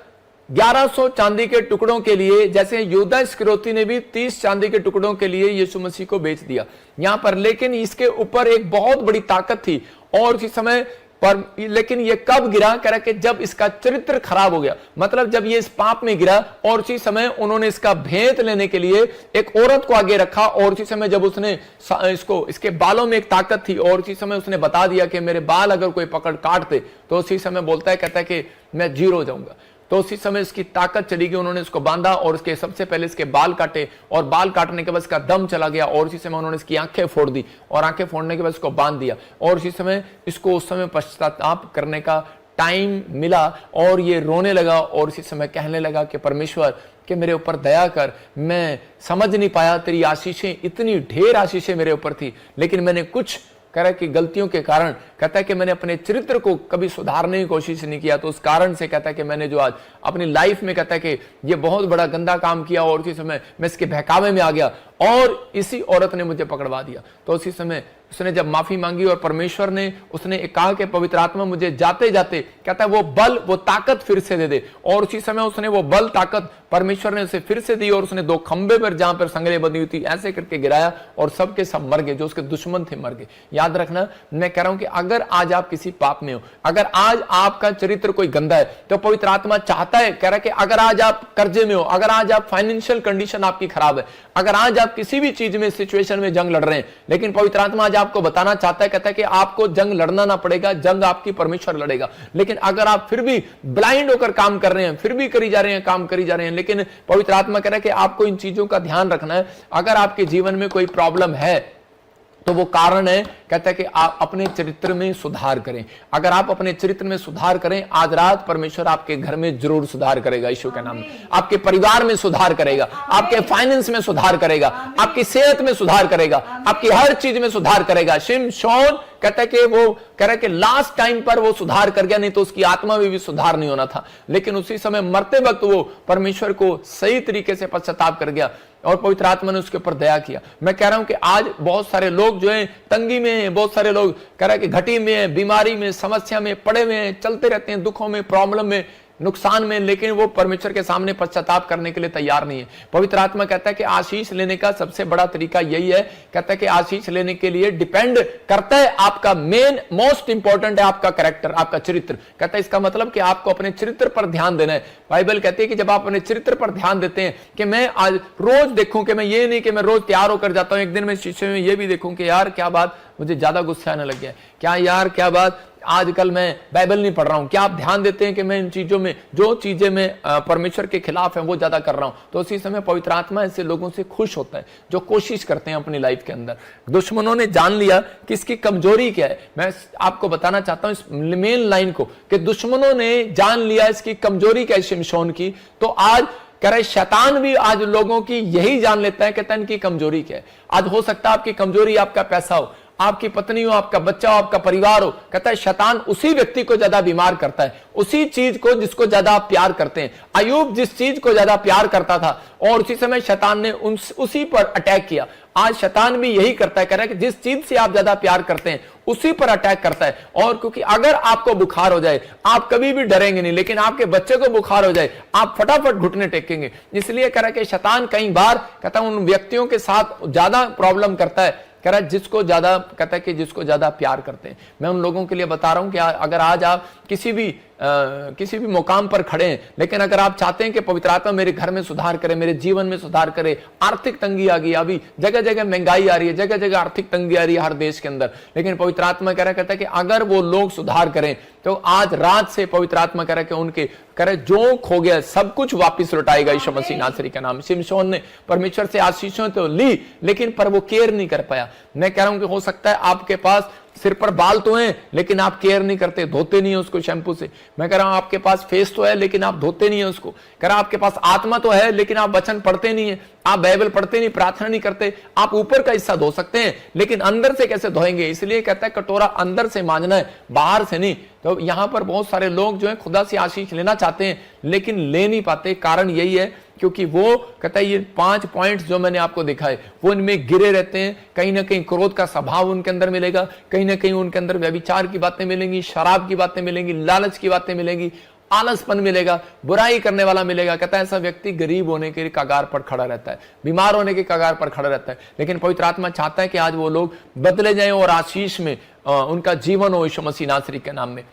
1100 चांदी के टुकड़ों के लिए, जैसे यहूदा इस्करियोती ने भी 30 चांदी के टुकड़ों के लिए यीशु मसीह को बेच दिया यहां पर। लेकिन इसके ऊपर एक बहुत बड़ी ताकत थी। और उसी समय पर लेकिन ये कब गिरा, कह रहा कि जब इसका चरित्र खराब हो गया, मतलब जब ये इस पाप में गिरा और उसी समय उन्होंने इसका भेद लेने के लिए एक औरत को आगे रखा और उसी समय जब उसने इसके बालों में एक ताकत थी और उसी समय उसने बता दिया कि मेरे बाल अगर कोई पकड़ काट दे तो उसी समय बोलता है, कहता है कि मैं जीरो हो जाऊंगा। तो उसी समय इसकी ताकत चली गई, उन्होंने इसको बांधा और इसके सबसे पहले इसके बाल काटे और बाल काटने के बाद इसका दम चला गया और उसी समय उन्होंने इसकी आंखें फोड़ दी और आंखें फोड़ने के बाद इसको बांध दिया और उसी समय इसको उस समय पश्चाताप करने का टाइम मिला और ये रोने लगा और इसी समय कहने लगा कि परमेश्वर कि मेरे ऊपर दया कर, मैं समझ नहीं पाया, तेरी आशीषें, इतनी ढेर आशीषें मेरे ऊपर थी लेकिन मैंने कुछ कह रहा कि गलतियों के कारण कहता है कि मैंने अपने चरित्र को कभी सुधारने की कोशिश नहीं किया, तो उस कारण से कहता है कि मैंने जो आज अपनी लाइफ में कहता है कि ये बहुत बड़ा गंदा काम किया और उसी समय मैं इसके बहकावे में आ गया और इसी औरत ने मुझे पकड़वा दिया। तो उसी समय उसने जब माफी मांगी और परमेश्वर ने उसने कहा कि पवित्र आत्मा मुझे जाते जाते कहता है वो बल, वो ताकत फिर से दे दे और उसी समय उसने वो बल ताकत परमेश्वर ने उसे फिर से दी और उसने 2 खंबे पर जहां पर संगलें बंधी हुई थी ऐसे करके गिराया और सबके सब मर गए, जो उसके दुश्मन थे मर गए। याद रखना, मैं कह रहा हूं कि अगर आज आप किसी पाप में हो, अगर आज आपका चरित्र कोई गंदा है तो पवित्र आत्मा चाहता है, कह रहा है कि अगर आज आप कर्जे में हो, अगर आज आप फाइनेंशियल कंडीशन आपकी खराब है, अगर आज आप किसी भी चीज में सिचुएशन में जंग लड़ रहे हैं, लेकिन पवित्र आत्मा आज आपको बताना चाहता है, कहता है कि आपको जंग लड़ना ना पड़ेगा, जंग आपकी परमेश्वर लड़ेगा। लेकिन अगर आप फिर भी ब्लाइंड होकर काम कर रहे हैं, फिर भी करी जा रहे हैं, काम करी जा रहे हैं, लेकिन पवित्र आत्मा कह रहा है कि आपको इन चीजों का ध्यान रखना है। अगर आपके जीवन में कोई प्रॉब्लम है तो वो कारण है, कहता है कि आप अपने चरित्र में सुधार करें। अगर आप अपने चरित्र में सुधार करें, आज रात परमेश्वर आपके घर में जरूर सुधार करेगा यीशु के नाम में, आपके परिवार में सुधार करेगा, आपके फाइनेंस में सुधार करेगा, आपकी सेहत में सुधार करेगा, आपकी हर चीज में सुधार करेगा। शिमशोन कहता है कि वो कह रहा है कि लास्ट टाइम पर वो सुधार कर गया, नहीं तो उसकी आत्मा में भी सुधार नहीं होना था, लेकिन उसी समय मरते वक्त वो परमेश्वर को सही तरीके से पश्चाताप कर गया और पवित्र आत्मा ने उसके ऊपर दया किया। मैं कह रहा हूं कि आज बहुत सारे लोग जो हैं तंगी में हैं, बहुत सारे लोग कह रहे हैं कि घटी में है, बीमारी में, समस्या में पड़े हुए हैं, चलते रहते हैं दुखों में, प्रॉब्लम में, नुकसान में, लेकिन वो परमेश्वर के सामने पश्चाताप करने के लिए तैयार नहीं है। पवित्र आत्मा कहता है कि आशीष लेने का सबसे बड़ा तरीका यही है, कहता है कि आशीष लेने के लिए डिपेंड करता है आपका मेन मोस्ट इंपॉर्टेंट है आपका कैरेक्टर, आपका चरित्र। कहता है इसका मतलब कि आपको अपने चरित्र पर ध्यान देना है। बाइबल कहती है कि जब आप अपने चरित्र पर ध्यान देते हैं कि मैं आज रोज देखूं, कि मैं ये नहीं कि मैं रोज तैयार होकर जाता हूं, एक दिन मैं शीशे में ये भी देखूं कि यार क्या बात मुझे ज्यादा गुस्सा आने लग गया, क्या यार क्या बात आजकल मैं बाइबल नहीं पढ़ रहा हूं। क्या आप ध्यान देते हैं कि मैं इन चीजों में, जो चीजें मैं परमेश्वर के खिलाफ है वो ज्यादा कर रहा हूं, तो उसी समय पवित्र आत्मा ऐसे लोगों से खुश होता है जो कोशिश करते हैं अपनी लाइफ के अंदर। दुश्मनों ने जान लिया कि इसकी कमजोरी क्या है। मैं आपको बताना चाहता हूं इस मेन लाइन को कि दुश्मनों ने जान लिया इसकी कमजोरी क्या है शिमशोन की, तो आज कह रहे शैतान भी आज लोगों की यही जान लेता है, कहता है इनकी कमजोरी क्या है। आज हो सकता है आपकी कमजोरी आपका पैसा हो, आपकी पत्नी हो, आपका बच्चा हो, आपका परिवार हो, कहता है शैतान उसी व्यक्ति को ज्यादा बीमार करता है, उसी चीज को जिसको ज्यादा आप प्यार करते हैं। अय्यूब जिस चीज को ज्यादा प्यार करता था और उसी समय शैतान ने उसी पर अटैक किया। आज शैतान भी यही करता है, कह रहा है कि जिस चीज से आप ज्यादा प्यार करते हैं उसी पर अटैक करता है। और क्योंकि अगर आपको बुखार हो जाए आप कभी भी डरेंगे नहीं, लेकिन आपके बच्चे को बुखार हो जाए आप फटाफट घुटने टेकेंगे। इसलिए कह रहा है कि शैतान कई बार कहता है उन व्यक्तियों के साथ ज्यादा प्रॉब्लम करता है, कह रहा है जिसको ज्यादा, कहता है कि जिसको ज्यादा प्यार करते हैं। मैं उन लोगों के लिए बता रहा हूं कि अगर आज आप किसी भी मुकाम पर खड़े हैं, लेकिन अगर आप चाहते हैं कि पवित्र आत्मा मेरे घर में सुधार करे, मेरे जीवन में सुधार करे, आर्थिक तंगी आ गई, अभी जगह जगह महंगाई आ रही है, जगह जगह आर्थिक तंगी आ रही है हर देश के अंदर, लेकिन पवित्र आत्मा कहता है कि अगर वो लोग सुधार करें तो आज रात से पवित्र आत्मा कह रहा है कि उनके कह रहे जो खो गया सब कुछ वापस लौटाएगा यीशु मसीह नासरी का नाम। शिमशोन ने परमेश्वर से आशीषों तो ली लेकिन पर वो केयर नहीं कर पाया। मैं कह रहा हूं कि हो सकता है आपके पास सिर पर बाल तो हैं लेकिन आप केयर नहीं करते, धोते नहीं है उसको शैम्पू से। मैं कह रहा हूं आपके पास फेस तो है लेकिन आप धोते नहीं है उसको। कह रहा आपके पास आत्मा तो है लेकिन आप वचन पढ़ते नहीं है, आप बाइबल पढ़ते नहीं, प्रार्थना नहीं करते। आप ऊपर का हिस्सा धो सकते हैं लेकिन अंदर से कैसे धोएंगे? इसलिए कहता है कटोरा अंदर से मांजना है, बाहर से नहीं। तो यहां पर बहुत सारे लोग जो है खुदा से आशीष लेना चाहते हैं लेकिन ले नहीं पाते। कारण यही है क्योंकि वो कहता है ये 5 पॉइंट्स जो मैंने आपको दिखाए वो इनमें गिरे रहते हैं। कहीं ना कहीं क्रोध का स्वभाव उनके अंदर मिलेगा, कहीं ना कहीं उनके अंदर व्यभिचार की बातें मिलेंगी, शराब की बातें मिलेंगी, लालच की बातें मिलेंगी, आलसपन मिलेगा, बुराई करने वाला मिलेगा। कहता है ऐसा व्यक्ति गरीब होने के कगार पर खड़ा रहता है, बीमार होने के कगार पर खड़ा रहता है। लेकिन पवित्र आत्मा चाहता है कि आज वो लोग बदले जाएं और आशीष में उनका जीवन हो यीशु मसीह नासरी के नाम में।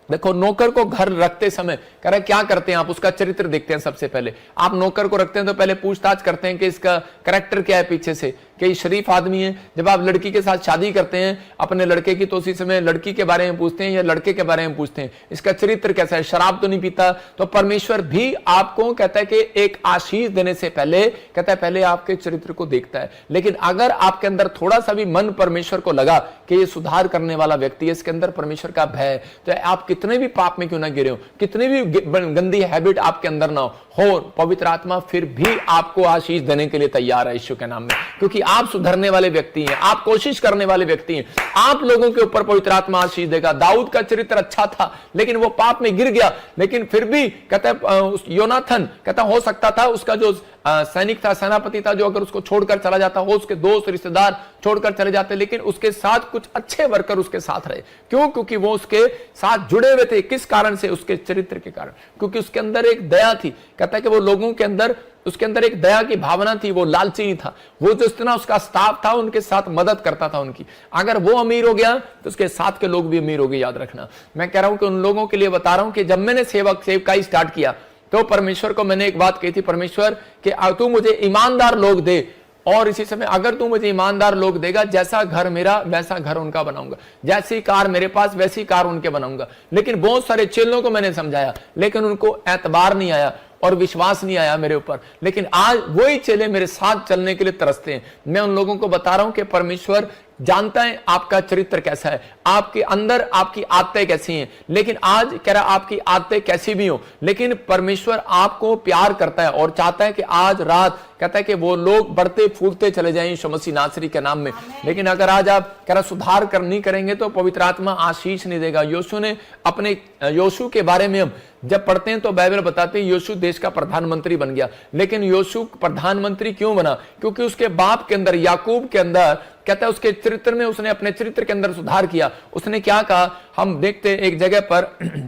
देखो, नौकर को घर रखते समय कह रहे क्या करते हैं आप, उसका चरित्र देखते हैं। सबसे पहले आप नौकर को रखते हैं तो पहले पूछताछ करते हैं कि इसका कैरेक्टर क्या है पीछे से, कि ये शरीफ आदमी है। जब आप लड़की के साथ शादी करते हैं अपने लड़के की, तो उसी समय लड़की के बारे में पूछते हैं या लड़के के बारे में पूछते हैं, इसका चरित्र कैसा है, शराब तो नहीं पीता। तो परमेश्वर भी आपको कहता है कि एक आशीष देने से पहले कहता है पहले आपके चरित्र को देखता है। लेकिन अगर आपके अंदर थोड़ा सा भी मन परमेश्वर को लगा कि ये सुधार करने वाला व्यक्ति है, इसके अंदर परमेश्वर का भय है, तो आप कितने भी पाप में क्यों ना गिरे हो, कितनी भी गंदी हैबिट आपके अंदर ना हो, पवित्र आत्मा फिर भी आपको आशीष देने के लिए तैयार है यीशु के नाम में। क्योंकि आप सुधरने वाले व्यक्ति हैं, आप कोशिश करने वाले व्यक्ति हैं, आप लोगों के ऊपर पवित्र आत्मा आशीष देगा। दाऊद का चरित्र अच्छा था लेकिन वो पाप में गिर गया, लेकिन फिर भी कहता है योनाथन कहता हो सकता था उसका जो सैनिक था, सेनापति था, जो अगर उसको छोड़कर चला जाता हो, उसके दोस्त रिश्तेदार छोड़कर चले जाते, लेकिन उसके साथ कुछ अच्छे वर्कर उसके साथ रहे। क्यों? क्योंकि वो उसके साथ जुड़े हुए थे। किस कारण से? उसके चरित्र के कारण, क्योंकि उसके अंदर एक दया थी। कहता है कि वो लोगों के अंदर, उसके अंदर एक दया की भावना थी, वो लालची नहीं था। वो जो इतना उसका स्टाफ था उनके साथ मदद करता था उनकी। अगर वो अमीर हो गया तो उसके साथ के लोग भी अमीर हो गए, याद रखना। मैं कह रहा हूं कि उन लोगों के लिए बता रहा हूं कि जब मैंने सेवकाई स्टार्ट किया तो परमेश्वर को मैंने एक बात कही थी, परमेश्वर कि तू मुझे ईमानदार लोग दे, और इसी समय अगर तू मुझे ईमानदार लोग देगा, जैसा घर मेरा वैसा घर उनका बनाऊंगा, जैसी कार मेरे पास वैसी कार उनके बनाऊंगा। लेकिन बहुत सारे चेलों को मैंने समझाया लेकिन उनको एतबार नहीं आया और विश्वास नहीं आया मेरे ऊपर। लेकिन आज वही चेले मेरे साथ चलने के लिए तरसते हैं। मैं उन लोगों को बता रहा हूं कि परमेश्वर जानता है आपका चरित्र कैसा है, आपके अंदर आपकी आदतें कैसी हैं। लेकिन आज कह रहा आपकी आदतें कैसी भी हो, लेकिन परमेश्वर आपको प्यार करता है और चाहता है कि आज रात कहता है कि वो लोग बढ़ते फूलते चले जाएं यीशु मसीह नासरी के नाम में। लेकिन अगर आज आप कह रहा सुधार नहीं करेंगे तो पवित्र आत्मा आशीष नहीं देगा। यीशु ने अपने यीशु के बारे में हम जब पढ़ते हैं तो बाइबल बताते हैं यीशु देश का प्रधानमंत्री बन गया। लेकिन यीशु प्रधानमंत्री क्यों बना? क्योंकि उसके बाप के अंदर, याकूब के अंदर कहता है उसके चरित्र में, उसने अपने चरित्र के अंदर सुधार किया। उसने क्या कहा हम देखते हैं, एक जगह पर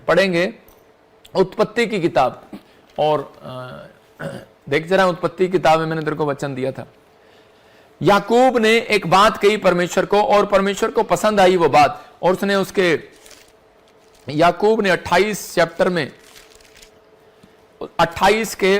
पढ़ेंगे उत्पत्ति की किताब, और देख जरा उत्पत्ति की किताब में मैंने तेरे को वचन दिया था। याकूब ने एक बात कही परमेश्वर को और परमेश्वर को पसंद आई वो बात, और उसने उसके याकूब ने 28 चैप्टर में 28 के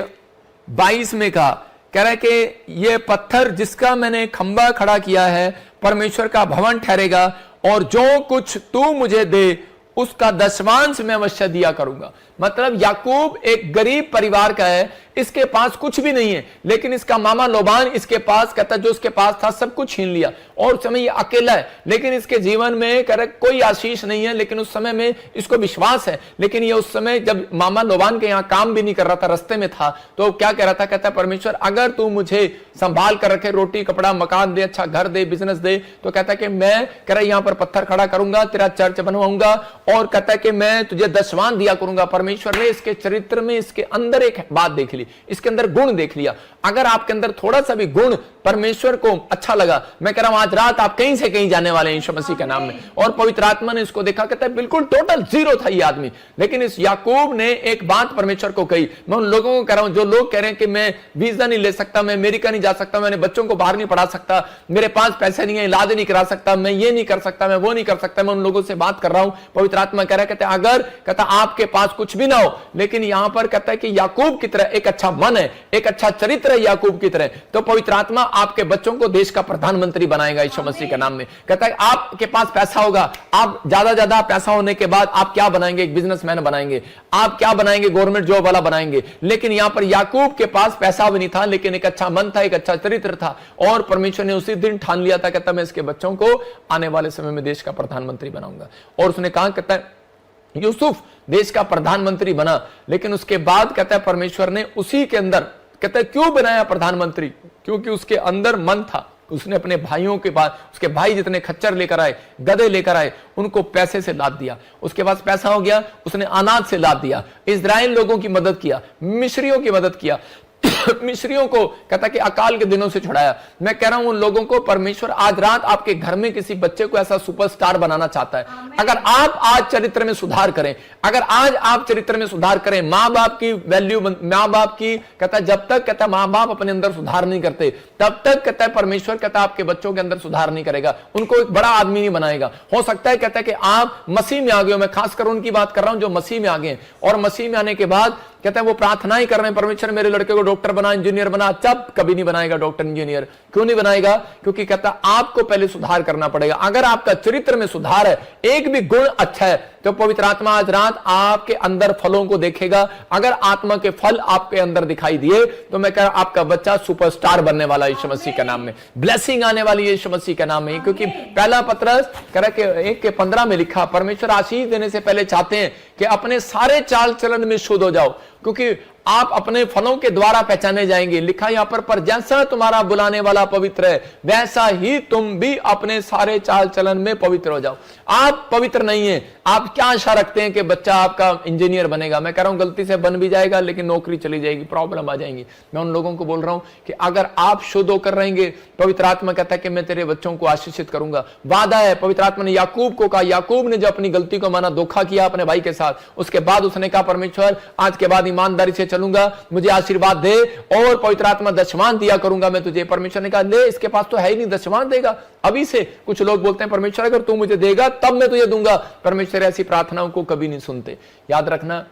22 में कहा, कह रहा है कि ये पत्थर जिसका मैंने खंबा खड़ा किया है परमेश्वर का भवन ठहरेगा, और जो कुछ तू मुझे दे उसका दशमांश मैं अवश्य दिया करूंगा। मतलब याकूब एक गरीब परिवार का है, इसके पास कुछ भी नहीं है, लेकिन इसका मामा लोबान इसके पास कहता जो उसके पास था सब कुछ छीन लिया, और उस समय ये अकेला है। लेकिन इसके जीवन में कह रहा कोई आशीष नहीं है, लेकिन उस समय में इसको विश्वास है। लेकिन ये उस समय जब मामा लोबान के यहाँ काम भी नहीं कर रहा था, रास्ते में था, तो क्या कह रहा था? कहता परमेश्वर अगर तू मुझे संभाल कर रखे, रोटी कपड़ा मकान दे, अच्छा घर दे, बिजनेस दे, तो कहता कि मैं कह रहा यहाँ पर पत्थर खड़ा करूंगा, तेरा चर्च बनवाऊंगा, और कहता है कि मैं तुझे दशवान दिया करूंगा। परमेश्वर ने इसके चरित्र में, इसके अंदर एक बात देख ली, इसके अंदर गुण देख लिया। अगर आपके अंदर थोड़ा सा भी गुण परमेश्वर को अच्छा लगा, मैं कह रहा हूं आज रात आप कहीं से कहीं जाने वाले हैं यीशु मसीह के नाम में। और पवित्र आत्मा ने इसको देखा, कहता है बिल्कुल टोटल जीरो था ये आदमी, लेकिन इस याकूब ने एक बात परमेश्वर को कही। मैं उन लोगों को कह रहा हूं जो लोग कह रहे हैं कि मैं वीजा नहीं ले सकता, मैं अमेरिका नहीं जा सकता, मैंने बच्चों को बाहर नहीं पढ़ा सकता, मेरे पास पैसे नहीं है, इलाज नहीं करा सकता, मैं ये नहीं कर सकता, मैं वो नहीं कर सकता, मैं उन लोगों से बात कर रहा हूं। पवित्र आत्मा कह रहा है, कहता है अगर कहता आपके पास कुछ भी ना हो, लेकिन यहां पर कहता है कि याकूब की तरह एक अच्छा मन है, एक अच्छा चरित्र है याकूब की तरह, तो पवित्र आत्मा आपके बच्चों को देश का प्रधानमंत्री बनाएगा यीशु मसीह के नाम में। कहता है आपके पास पैसा होगा, आप ज्यादा पैसा होने के बाद आप क्या बनाएंगे? एक बिजनेसमैन बनाएंगे, आप क्या बनाएंगे? गवर्नमेंट जॉब वाला बनाएंगे। लेकिन यहां पर याकूब के पास पैसा भी नहीं था, लेकिन एक अच्छा मन था, एक अच्छा चरित्र था, और परमेश्वर ने उसी दिन ठान लिया था, कहता मैं इसके बच्चों को आने वाले समय में देश का प्रधानमंत्री बनाऊंगा। और उसने कहा, कहता है यूसुफ देश का प्रधानमंत्री बना, लेकिन उसके बाद कहता है परमेश्वर ने उसी के अंदर कहता है क्यों बनाया प्रधानमंत्री? क्योंकि उसके अंदर मन था। उसने अपने भाइयों के पास, उसके भाई जितने खच्चर लेकर आए, गधे लेकर आए, उनको पैसे से लाद दिया। उसके पास पैसा हो गया, उसने अनाज से लाद दिया, इस्राएल लोगों की मदद किया, मिस्रियों की मदद किया, मिस्रियों को कहता कि अकाल के दिनों से छुड़ाया। मैं कह रहा हूं उन लोगों को परमेश्वर आज रात आपके घर में किसी बच्चे को ऐसा सुपरस्टार बनाना चाहता है। अगर आप आज चरित्र में सुधार करें, अगर आज आप चरित्र में सुधार करें, मां बाप की वैल्यू, मां बाप की कहता जब तक कहता मां बाप अपने अंदर सुधार नहीं करते तब तक कहता है परमेश्वर कहता आपके बच्चों के अंदर सुधार नहीं करेगा, उनको एक बड़ा आदमी नहीं बनाएगा। हो सकता है कहता है कि आप मसीह में आ गए हो, मैं खासकर उनकी बात कर रहा हूं जो मसीह में आ गए और मसीह में आने के बाद कहता है वो प्रार्थना ही कर रहे हैं, परमेश्वर मेरे लड़के को डॉक्टर बना, इंजीनियर बना। जब कभी नहीं बनाएगा डॉक्टर इंजीनियर। क्यों नहीं बनाएगा? क्योंकि कहता आपको पहले सुधार करना पड़ेगा। अगर आपका चरित्र में सुधार है, एक भी गुण अच्छा है, तो पवित्र आत्मा आज रात आपके अंदर फलों को देखेगा। अगर आत्मा के फल आपके अंदर दिखाई दिए तो मैं कह रहा आपका बच्चा सुपरस्टार बनने वाला यीशु मसीह के नाम में, ब्लेसिंग आने वाली है यीशु मसीह के नाम में। क्योंकि पहला पत्रस कह रहा कि 1:15 में लिखा, परमेश्वर आशीष देने से पहले चाहते हैं कि अपने सारे चाल चलन में शुद्ध हो जाओ, क्योंकि आप अपने फलों के द्वारा पहचाने जाएंगे। लिखा यहां पर जैसा तुम्हारा बुलाने वाला पवित्र है वैसा ही तुम भी अपने सारे चाल चलन में पवित्र हो जाओ। आप पवित्र नहीं है, आप क्या आशा रखते हैं कि बच्चा आपका इंजीनियर बनेगा? मैं कह रहा हूं गलती से बन भी जाएगा लेकिन नौकरी चली जाएगी, प्रॉब्लम आ जाएंगी। मैं उन लोगों को बोल रहा हूं कि अगर आप शुद्ध होकर रहेंगे, पवित्र आत्मा कहता है कि मैं तेरे बच्चों को आशीषित करूंगा। वादा है, पवित्र आत्मा ने याकूब को कहा, याकूब ने जो अपनी गलती को माना, धोखा किया अपने भाई के साथ, उसके बाद उसने कहा परमेश्वर आज के बाद ईमानदारी से चलूंगा, मुझे आशीर्वाद दे और पवित्र आत्मा दशमान दिया करूंगा मैं तुझे। परमेश्वर ने कहा ले इसके पास तो है ही नहीं, दशमान देगा अभी से। कुछ लोग बोलते हैं परमेश्वर अगर तू मुझे देगा तब मैं तुझे दूंगा। परमेश्वर ऐसी प्रार्थनाओं को कभी नहीं सुनते। याद रखना,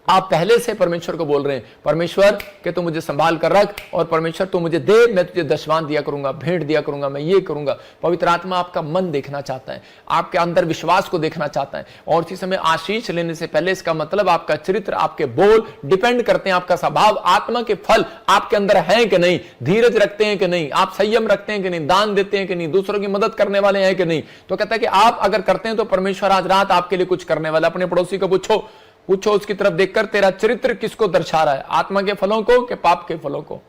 आप पहले से परमेश्वर को बोल रहे हैं परमेश्वर कि तू मुझे संभाल कर रख, और परमेश्वर तू मुझे दे, मैं तुझे दशमान दिया करूंगा, भेंट दिया करूंगा, मैं ये करूंगा। पवित्र आत्मा आपका मन देखना चाहता है, आपके अंदर विश्वास को देखना चाहता है। और इसी समय आशीष लेने से पहले इसका मतलब आपका चरित्र, आपके बोल डिपेंड करते हैं, आपका स्वभाव, आत्मा के फल आपके अंदर है कि नहीं, धीरज रखते हैं कि नहीं, आप संयम रखते हैं कि नहीं, दान देते हैं कि नहीं, दूसरों की मदद करने वाले हैं कि नहीं। तो कहता है कि आप अगर करते हैं तो परमेश्वर आज रात आपके लिए कुछ करने वाला। अपने पड़ोसी को पूछो उसकी तरफ देखकर तेरा चरित्र किसको दर्शा रहा है, आत्मा के फलों को कि पाप के फलों को?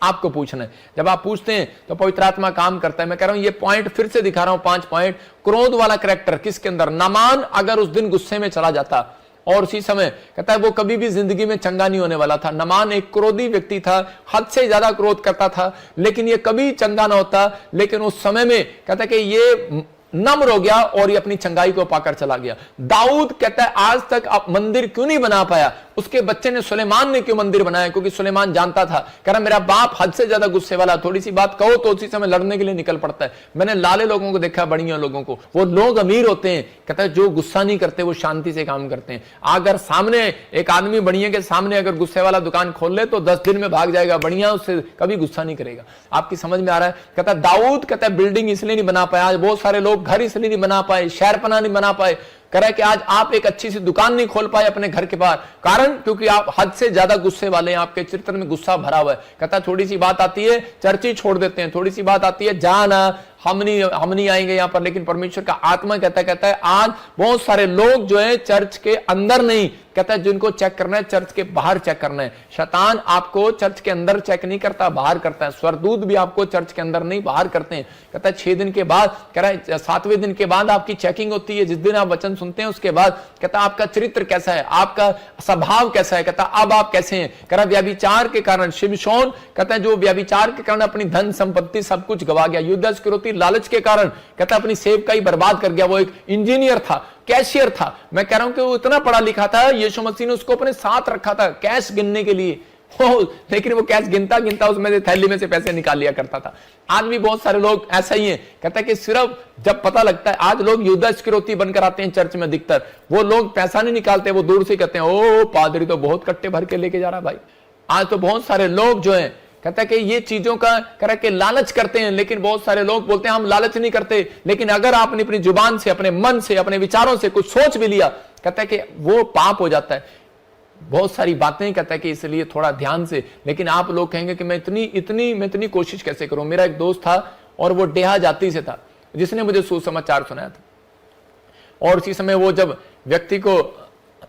आपको पूछना है। जब आप पूछते हैं तो पवित्र आत्मा काम करता है। मैं कह रहा हूं ये पॉइंट फिर से दिखा रहा हूं, 5 पॉइंट। क्रोध वाला कैरेक्टर किसके अंदर? नामान अगर उस दिन गुस्से में चला जाता और उसी समय कहता है वो कभी भी जिंदगी में चंगा नहीं होने वाला था। नामान एक क्रोधी व्यक्ति था, हद से ज्यादा क्रोध करता था, लेकिन ये कभी चंगा ना होता। लेकिन उस समय में कहता है कि ये नम्र हो गया और ये अपनी चंगाई को पाकर चला गया। दाऊद कहता है आज तक आप मंदिर क्यों नहीं बना पाया? उसके बच्चे ने, सुलेमान ने क्यों मंदिर बनाया? क्योंकि सुलेमान जानता था, कह रहा मेरा बाप हद से ज्यादा गुस्से वाला, थोड़ी सी बात कहो तो उसी समय लड़ने के लिए निकल पड़ता है। मैंने लाले लोगों को देखा, बढ़िया लोगों को, वो लोग अमीर होते हैं, कहता है जो गुस्सा नहीं करते वो शांति से काम करते हैं। अगर सामने एक आदमी बढ़िया के सामने अगर गुस्से वाला दुकान खोल ले तो 10 दिन में भाग जाएगा, बढ़िया उससे कभी गुस्सा नहीं करेगा। आपकी समझ में आ रहा है? कहता है दाऊद कहता है बिल्डिंग इसलिए नहीं बना पाया, आज बहुत सारे लोग घर इसलिए नहीं बना पाए, शहरपना नहीं बना पाए, कह रहा है कि आज आप एक अच्छी सी दुकान नहीं खोल पाए अपने घर के बाहर, कारण क्योंकि आप हद से ज्यादा गुस्से वाले हैं, आपके चरित्र में गुस्सा भरा हुआ है। कहता थोड़ी सी बात आती है चर्च ही छोड़ देते हैं, थोड़ी सी बात आती है जाना हम नहीं आएंगे यहां पर। लेकिन परमेश्वर का आत्मा कहता है आज बहुत सारे लोग जो है चर्च के अंदर नहीं, कहता है जिनको चेक करना है चर्च के बाहर चेक करना है। शैतान आपको चर्च के अंदर चेक नहीं करता, बाहर करता है। स्वर्गदूत भी आपको चर्च के अंदर नहीं बाहर करते हैं। कहता है 6 दिन के बाद, कह रहा है 7वें दिन के बाद आपकी चेकिंग होती है, जिस दिन आप वचन सुनते हैं उसके बाद। कहता है आपका चरित्र कैसा है, आपका स्वभाव कैसा है, कहता अब आप कैसे हैं। कह रहा व्यभिचार के कारण शिमशोन कहता है जो व्यभिचार के कारण अपनी धन संपत्ति सब कुछ गवा गया, युद्ध स्क्रोती लालच के कारण कहता अपनी सेवकाई बर्बाद कर गया। वो एक इंजीनियर था, कैशियर था, मैं कह रहा हूं कि वो इतना पढ़ा लिखा था, यीशु मसीह ने उसको अपने साथ रखा था कैश गिनने के लिए, लेकिन वो कैश गिनता उसमें से थैली में से पैसे निकाल लिया करता था। आज भी बहुत सारे लोग ऐसा ही हैं, कहता है कि सिर्फ जब पता लगता है, आज लोग युद्ध स्क्रोती बनकर आते हैं चर्च में, अधिकतर वो लोग पैसा नहीं निकालते, वो दूर से कहते हैं ओ पादरी तो बहुत कट्टे भर के लेके जा रहा भाई। आज तो बहुत सारे लोग जो है कहता है कि ये चीजों का कह के लालच करते हैं, लेकिन बहुत सारे लोग बोलते हैं हम लालच नहीं करते। लेकिन अगर आपने अपनी जुबान से, अपने मन से, अपने विचारों से कुछ सोच भी लिया, कहता है कि वो पाप हो जाता है। बहुत सारी बातें कहता है कि इसलिए थोड़ा ध्यान से। लेकिन आप लोग कहेंगे कि मैं इतनी कोशिश कैसे करूं। मेरा एक दोस्त था और वो डेहा जाति से था, जिसने मुझे सुसमाचार सुनाया था। और उसी समय वो जब व्यक्ति को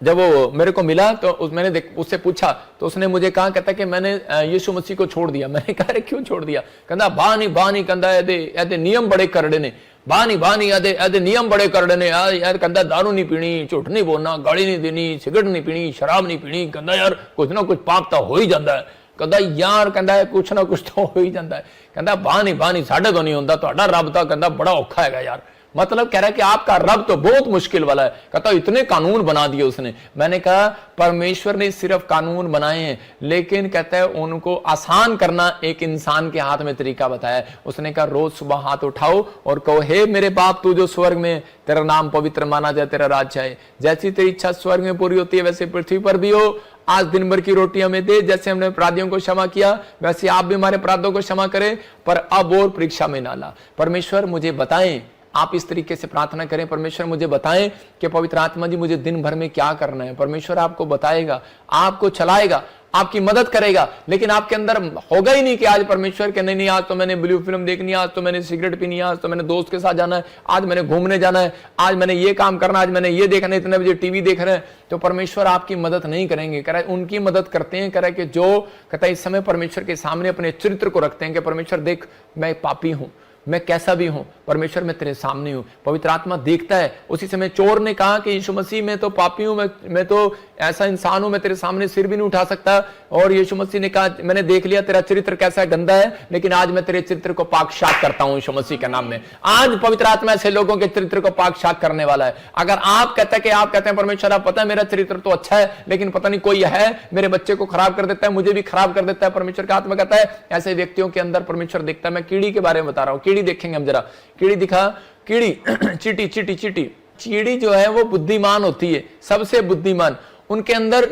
जब वो मेरे को मिला तो मैंने उससे पूछा तो उसने मुझे कहा, कहता कि मैंने यीशु मसीह को छोड़ दिया। मैंने कहा क्यों छोड़ दिया? कहता बानी कहता ऐसे नियम बड़े करड़े ने, बानी ऐसे नियम बड़े करड़े ने यार। कहता दारू नहीं पीनी, झूठ नहीं बोलना, गाड़ी नहीं देनी, सिगरेट नहीं पीनी, शराब नहीं पीनी। कहता यार कुछ ना कुछ पाप तो हो ही जाता है। कहता यार कहता कुछ ना कुछ तो हो ही जाता है, कहता बाह नहीं साढ़े तो नहीं होता, तुहाडा रब तो कहता बड़ा औखा है यार। मतलब कह रहा है कि आपका रब तो बहुत मुश्किल वाला है। कहता इतने कानून बना दिए उसने। मैंने कहा परमेश्वर ने सिर्फ कानून बनाए हैं, लेकिन कहता है उनको आसान करना एक इंसान के हाथ में तरीका बताया। उसने कहा रोज सुबह हाथ उठाओ और कहो हे मेरे बाप तू जो स्वर्ग में, तेरा नाम पवित्र माना जाए, तेरा राज्य आए, जैसी तेरी इच्छा स्वर्ग में पूरी होती है वैसे पृथ्वी पर भी हो। आज दिन भर की रोटी हमें दे, जैसे हमने अपराधियों को क्षमा किया वैसे आप भी हमारे अपराधों को क्षमा करें, पर अब और परीक्षा में ना ला। परमेश्वर मुझे बताएं, आप इस तरीके से प्रार्थना करें, परमेश्वर मुझे बताएं कि पवित्र आत्मा जी मुझे दिन भर में क्या करना है। परमेश्वर आपको बताएगा, आपको चलाएगा, आपकी मदद करेगा, लेकिन आपके अंदर होगा ही नहीं कि आज परमेश्वर के नहीं आज तो मैंने ब्लू फिल्म देखनी है, आज तो मैंने सिगरेट पीनी है, आज तो मैंने दोस्त के साथ जाना है, आज मैंने घूमने जाना है, आज मैंने ये काम करना, आज मैंने ये देखना है, इतने बजे टीवी देख रहे हैं। तो परमेश्वर आपकी मदद नहीं करेंगे। कह रहा है उनकी मदद करते हैं, कह रहा है कि जो कहता है इस समय परमेश्वर के सामने अपने चरित्र को रखते हैं कि परमेश्वर देख मैं पापी हूं, मैं कैसा भी हूं, परमेश्वर मैं तेरे सामने हूं। पवित्र आत्मा देखता है। उसी समय चोर ने कहा कि यीशु मसीह मैं तो पापी हूं, मैं तो ऐसा इंसान हूं, मैं तेरे सामने सिर भी नहीं उठा सकता। और यीशु मसीह ने कहा मैंने देख लिया तेरा चरित्र कैसा है, गंदा है, लेकिन आज मैं तेरे चरित्र को पाक शाक करता हूं यीशु मसीह के नाम में। आज पवित्र आत्मा ऐसे लोगों के चरित्र को पाक शाक करने वाला है। अगर आप कहते हैं परमेश्वर आप पता है मेरा चरित्र तो अच्छा है, लेकिन पता नहीं कोई है मेरे बच्चे को खराब कर देता है, मुझे भी खराब कर देता है, परमेश्वर का आत्मा कहता है ऐसे व्यक्तियों के अंदर परमेश्वर देखता है। मैं कीड़ी के बारे में बता रहा हूं। कीड़ी देखेंगे हम जरा, कीड़ी दिखा, कीड़ी चीटी चीटी चीटी चीड़ी जो है वो बुद्धिमान होती है, सबसे बुद्धिमान। उनके अंदर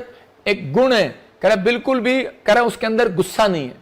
एक गुण है, कह रहा बिल्कुल भी कह रहा उसके अंदर गुस्सा नहीं है।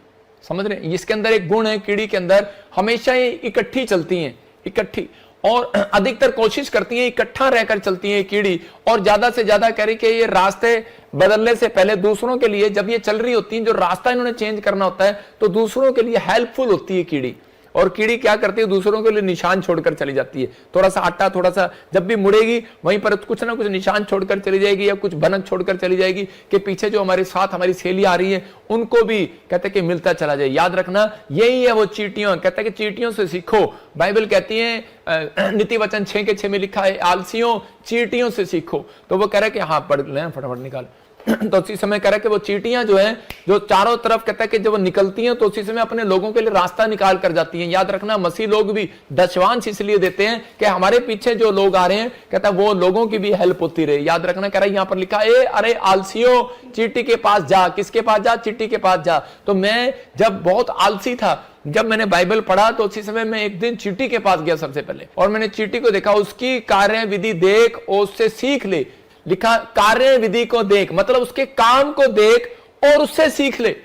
समझ रहे, इसके अंदर एक गुण है कीड़ी के अंदर, हमेशा ये इकट्ठी चलती हैं, इकट्ठी, और अधिकतर कोशिश करती हैं इकट्ठा रहकर चलती हैं कीड़ी। और ज्यादा से ज्यादा कह रही कि ये रास्ते बदलने से पहले दूसरों के लिए जब ये चल रही होती हैं, जो रास्ता इन्होंने चेंज करना होता है तो दूसरों के लिए हेल्पफुल होती है कीड़ी। और कीड़ी क्या करती है, दूसरों के लिए निशान छोड़कर चली जाती है। थोड़ा सा आटा, थोड़ा सा, जब भी मुड़ेगी वहीं पर कुछ ना कुछ निशान छोड़कर चली जाएगी या कुछ भनक छोड़कर चली जाएगी कि पीछे जो हमारे साथ हमारी सहेली आ रही है उनको भी कहते हैं कि मिलता चला जाए। याद रखना यही है वो चींटियों, कहते हैं कि चींटियों से सीखो। बाइबल कहती है नीति वचन 6:6 में लिखा है आलसियों चींटियों से सीखो। तो वो कह रहा है कि हाँ पढ़ लें फटाफट निकाल। तो उसी समय कह रहा है कि वो चींटियां जो हैं जो चारों तरफ कहता है कि जब वो निकलती हैं तो उसी समय अपने लोगों के लिए रास्ता निकाल कर जाती हैं। याद रखना मसीह लोग भी दशवांश इसलिए देते हैं कि हमारे पीछे जो लोग आ रहे हैं कहता है वो लोगों की भी हेल्प होती रहे। याद रखना, कह रहा है यहां पर लिखा है अरे आलसियों चींटी के पास जा। किसके पास जा? चींटी के पास जा। तो मैं जब बहुत आलसी था, जब मैंने बाइबल पढ़ा तो उसी समय मैं एक दिन चींटी के पास गया सबसे पहले, और मैंने चींटी को देखा, उसकी कार्य विधि देख और उससे सीख ले। लिखा कार्य विधि को देख, मतलब उसके काम को देख और उससे सीख ले।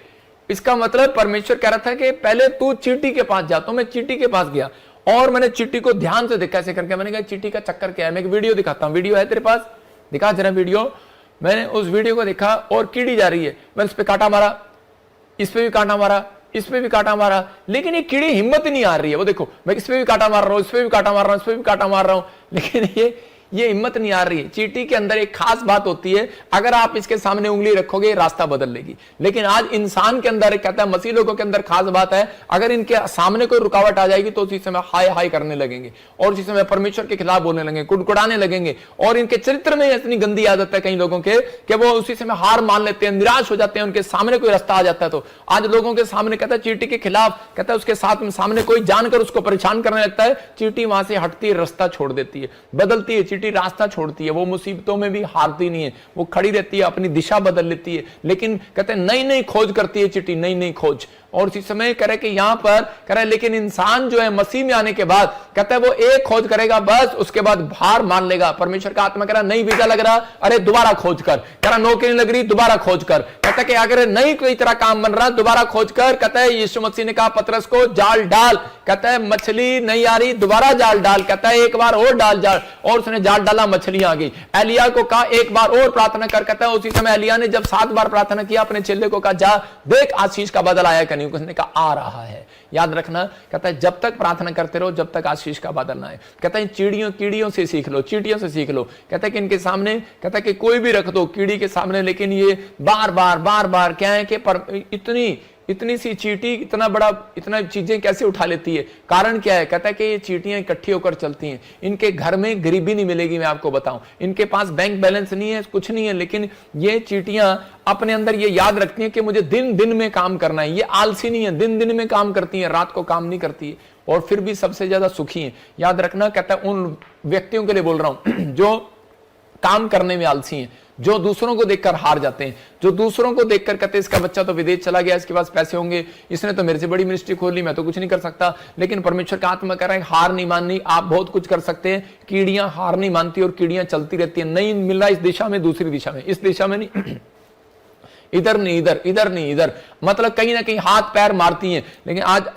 इसका मतलब परमेश्वर कह रहा था कि पहले तू चींटी के पास जा। तो मैं चींटी के पास गया और मैंने चींटी को ध्यान से देखा ऐसे करके। मैंने कहा चींटी का चक्कर क्या है, मैं एक वीडियो दिखाता हूं। वीडियो है तेरे पास? दिखा जरा वीडियो। मैंने उस वीडियो को देखा और कीड़ी जा रही है, मैंने उस पर कांटा मारा, इस पे भी कांटा मारा, इस पे भी कांटा मारा, लेकिन ये कीड़ी हिम्मत ही नहीं आ रही है। वो देखो मैं इस पे भी कांटा मार रहा हूं, इस पे भी कांटा मार रहा हूं, इस पे भी कांटा मार रहा हूं, लेकिन ये हिम्मत नहीं आ रही है। चींटी के अंदर एक खास बात होती है, अगर आप इसके सामने उंगली रखोगे रास्ता बदल लेगी। लेकिन आज इंसान के अंदर कहता है मसीह लोगों के अंदर खास बात है, अगर इनके सामने कोई रुकावट आ जाएगी तो उसी समय हाय हाय करने लगेंगे और उसी समय परमेश्वर के खिलाफ बोलने लगेंगे, कुड़कुड़ाने लगेंगे। और इनके चरित्र में इतनी गंदी आदत है कई लोगों के कि वो उसी समय हार मान लेते हैं, निराश हो जाते हैं। उनके सामने कोई रास्ता आ जाता है तो आज लोगों के सामने कहता है चींटी के खिलाफ, कहता है उसके साथ में सामने कोई जानकर उसको परेशान करने लगता है, चींटी वहां से हटती है, रास्ता छोड़ देती है, बदलती है। चींटी रास्ता छोड़ती है, वो मुसीबतों में भी हारती नहीं है, वो खड़ी रहती है, अपनी दिशा बदल लेती है। लेकिन कहते हैं नई नई खोज करती है चींटी, नई नई खोज। और इसी समय कह रहे कि यहां पर कह रहे लेकिन इंसान जो है मसीह में आने के बाद कहता है वो एक खोज करेगा बस, उसके बाद हार मान लेगा। परमेश्वर का आत्मा कह रहा नहीं वीजा लग रहा, अरे दोबारा खोज कर। कह रहा नौकरी लग रही, दोबारा खोज कर। कहता कि अगर नहीं कोई तरह काम बन रहा, दोबारा खोज कर। कहता है यीशु मसीह ने कहा पतरस को जाल डाल, कहता है मछली नहीं आ रही, दोबारा जाल डाल। कहता है एक बार और डाल जाल, और उसने जाल डाला, मछलियां आ गई। एलिया को कहा एक बार और प्रार्थना कर। कहता है उसी समय एलिया ने जब 7 बार प्रार्थना किया, अपने चेले को कहा जा देख आशीष का बादल आया, उसने कहा आ रहा है। याद रखना, कहता है जब तक प्रार्थना करते रहो जब तक आशीष का बादल ना आए। कहता है कीड़ियों से सीख लो, चींटियों से सीख लो। कहता है कि इनके सामने, कहता है कि कोई भी रख दो कीड़ी के सामने, लेकिन ये बार बार क्या है कि इतनी इतनी सी चींटी इतना चीजें कैसे उठा लेती है? कारण क्या है? कहता है कि ये चींटियां इकट्ठी होकर चलती हैं, इनके घर में गरीबी नहीं मिलेगी। मैं आपको बताऊं, इनके पास बैंक बैलेंस नहीं है, कुछ नहीं है, लेकिन ये चींटियां अपने अंदर ये याद रखती हैं कि मुझे दिन दिन में काम करना है। ये आलसी नहीं है, दिन दिन में काम करती है, रात को काम नहीं करती है, और फिर भी सबसे ज्यादा सुखी है। याद रखना, कहता है उन व्यक्तियों के लिए बोल रहा हूं जो काम करने में आलसी हैं, जो दूसरों को देखकर हार जाते हैं, जो दूसरों को देखकर कहते हैं इसका बच्चा तो विदेश चला गया, इसके पास पैसे होंगे, इसने तो मेरे से बड़ी मिनिस्ट्री खोल ली, मैं तो कुछ नहीं कर सकता। लेकिन परमेश्वर का आत्मा कह रहा है हार नहीं माननी, आप बहुत कुछ कर सकते हैं। कीड़ियां हार नहीं मानती और कीड़ियां चलती रहती है। नहीं मिल रहा इस दिशा में, दूसरी दिशा में, इस दिशा में नहीं, इधर नहीं, इधर, इधर नहीं, इधर, मतलब कहीं ना कहीं हाथ पैर मारती हैं। लेकिन आज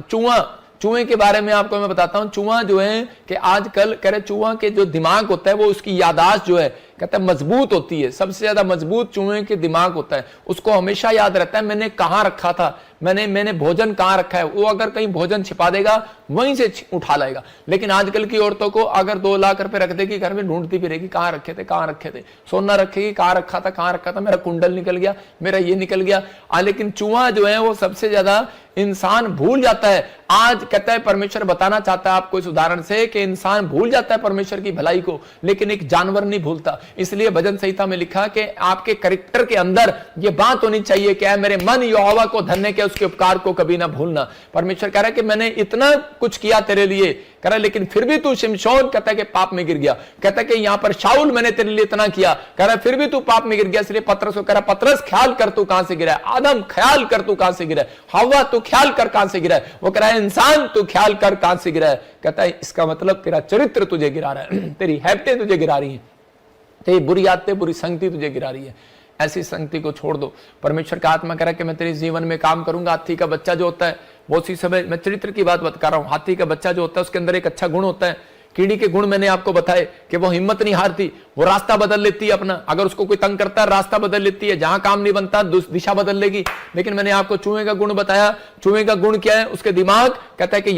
चूहे के बारे में आपको मैं बताता हूं। चूहा जो है कि आजकल कह रहे चूहा के जो दिमाग होता है वो उसकी यादाश्त जो है कहता है मजबूत होती है। सबसे ज्यादा मजबूत चूहे के दिमाग होता है, उसको हमेशा याद रहता है मैंने कहां रखा था, मैंने भोजन कहां रखा है। वो अगर कहीं भोजन छिपा देगा वहीं से उठा लाएगा। लेकिन आजकल की औरतों को अगर 2 लाख रुपए रख देगी घर में, ढूंढती फिरेगी कहां रखे थे, कहां रखे थे। सोना रखेगी, कहां रखा था, कहां रखा था, मेरा कुंडल निकल गया, मेरा ये निकल गया। लेकिन चूहा जो है वो सबसे ज्यादा इंसान भूल जाता है। आज कहता है परमेश्वर बताना चाहता है आपको इस उदाहरण से कि इंसान भूल जाता है परमेश्वर की भलाई को, लेकिन एक जानवर नहीं भूलता। इसलिए भजन संहिता में लिखा कि आपके कैरेक्टर के अंदर ये बात होनी चाहिए कि मेरे मन यहोवा को धन्य के उसके उपकार को कभी ना भूलना। परमेश्वर कह रहा है कि मैंने इतना कुछ किया तेरे लिए, कह रहा है लेकिन फिर भी तू शिमशोन कहता है कि पाप में गिर गया। कहता है कि यहां पर शाऊल मैंने तेरे लिए इतना किया, कह रहा है फिर भी तू पाप में गिर गया। इसलिए पतरस को कह रहा पतरस ख्याल कर तू कहां से गिरा है, आदम ख्याल कर तू कहां से गिरा है, हव्वा तू ख्याल कर कहां से गिरा है। वो कह रहा है इंसान तू ख्याल कर कहां से गिरा है। कहता है इसका मतलब तेरा चरित्र तुझे गिरा रहा है, तेरी हैबतें तुझे गिरा रही हैं, तेरी बुरी आदतें, बुरी संगति तुझे गिरा रही है। ऐसी संगति को छोड़ दो। परमेश्वर का आत्मा कह रहा है कि मैं तेरे जीवन में काम करूंगा। हाथी का बच्चा जो होता है, बहुत सी समय मैं चरित्र की बात कर रहा हूं। हाथी का बच्चा जो होता है उसके अंदर एक अच्छा गुण होता है। कीड़ी के गुण मैंने आपको बताए कि वो हिम्मत नहीं हारती, वो रास्ता बदल लेती है अपना। अगर उसको कोई तंग करता है रास्ता बदल लेती है, जहां काम नहीं बनता दिशा बदल लेगी। लेकिन मैंने आपको चूहे का गुण बताया। चूहे का गुण क्या है? उसके दिमाग कहता है कि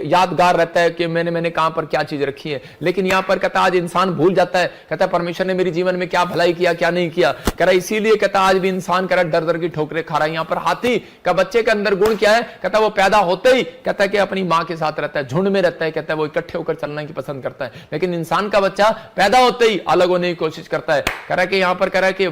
यादगार रहता है कि मैंने कहां पर क्या चीज रखी है। लेकिन यहां पर कहता है आज इंसान भूल जाता है, कहता है परमेश्वर ने मेरे जीवन में क्या भलाई किया, क्या नहीं किया। कह रहा इसीलिए कहता आज भी इंसान कह रहा डर डर की ठोकरें खा रहा है। यहां पर हाथी का बच्चे के अंदर गुण क्या है? कहता है वो पैदा होते ही कहता है कि अपनी मां के साथ रहता है, झुंड में रहता है, कहता है वो इकट्ठे होकर चलना की पसंद करता है। लेकिन इंसान का बच्चा पैदा होते ही अलग होने की कोशिश करता है। कह रहा है कि यहां पर कह रहा है कि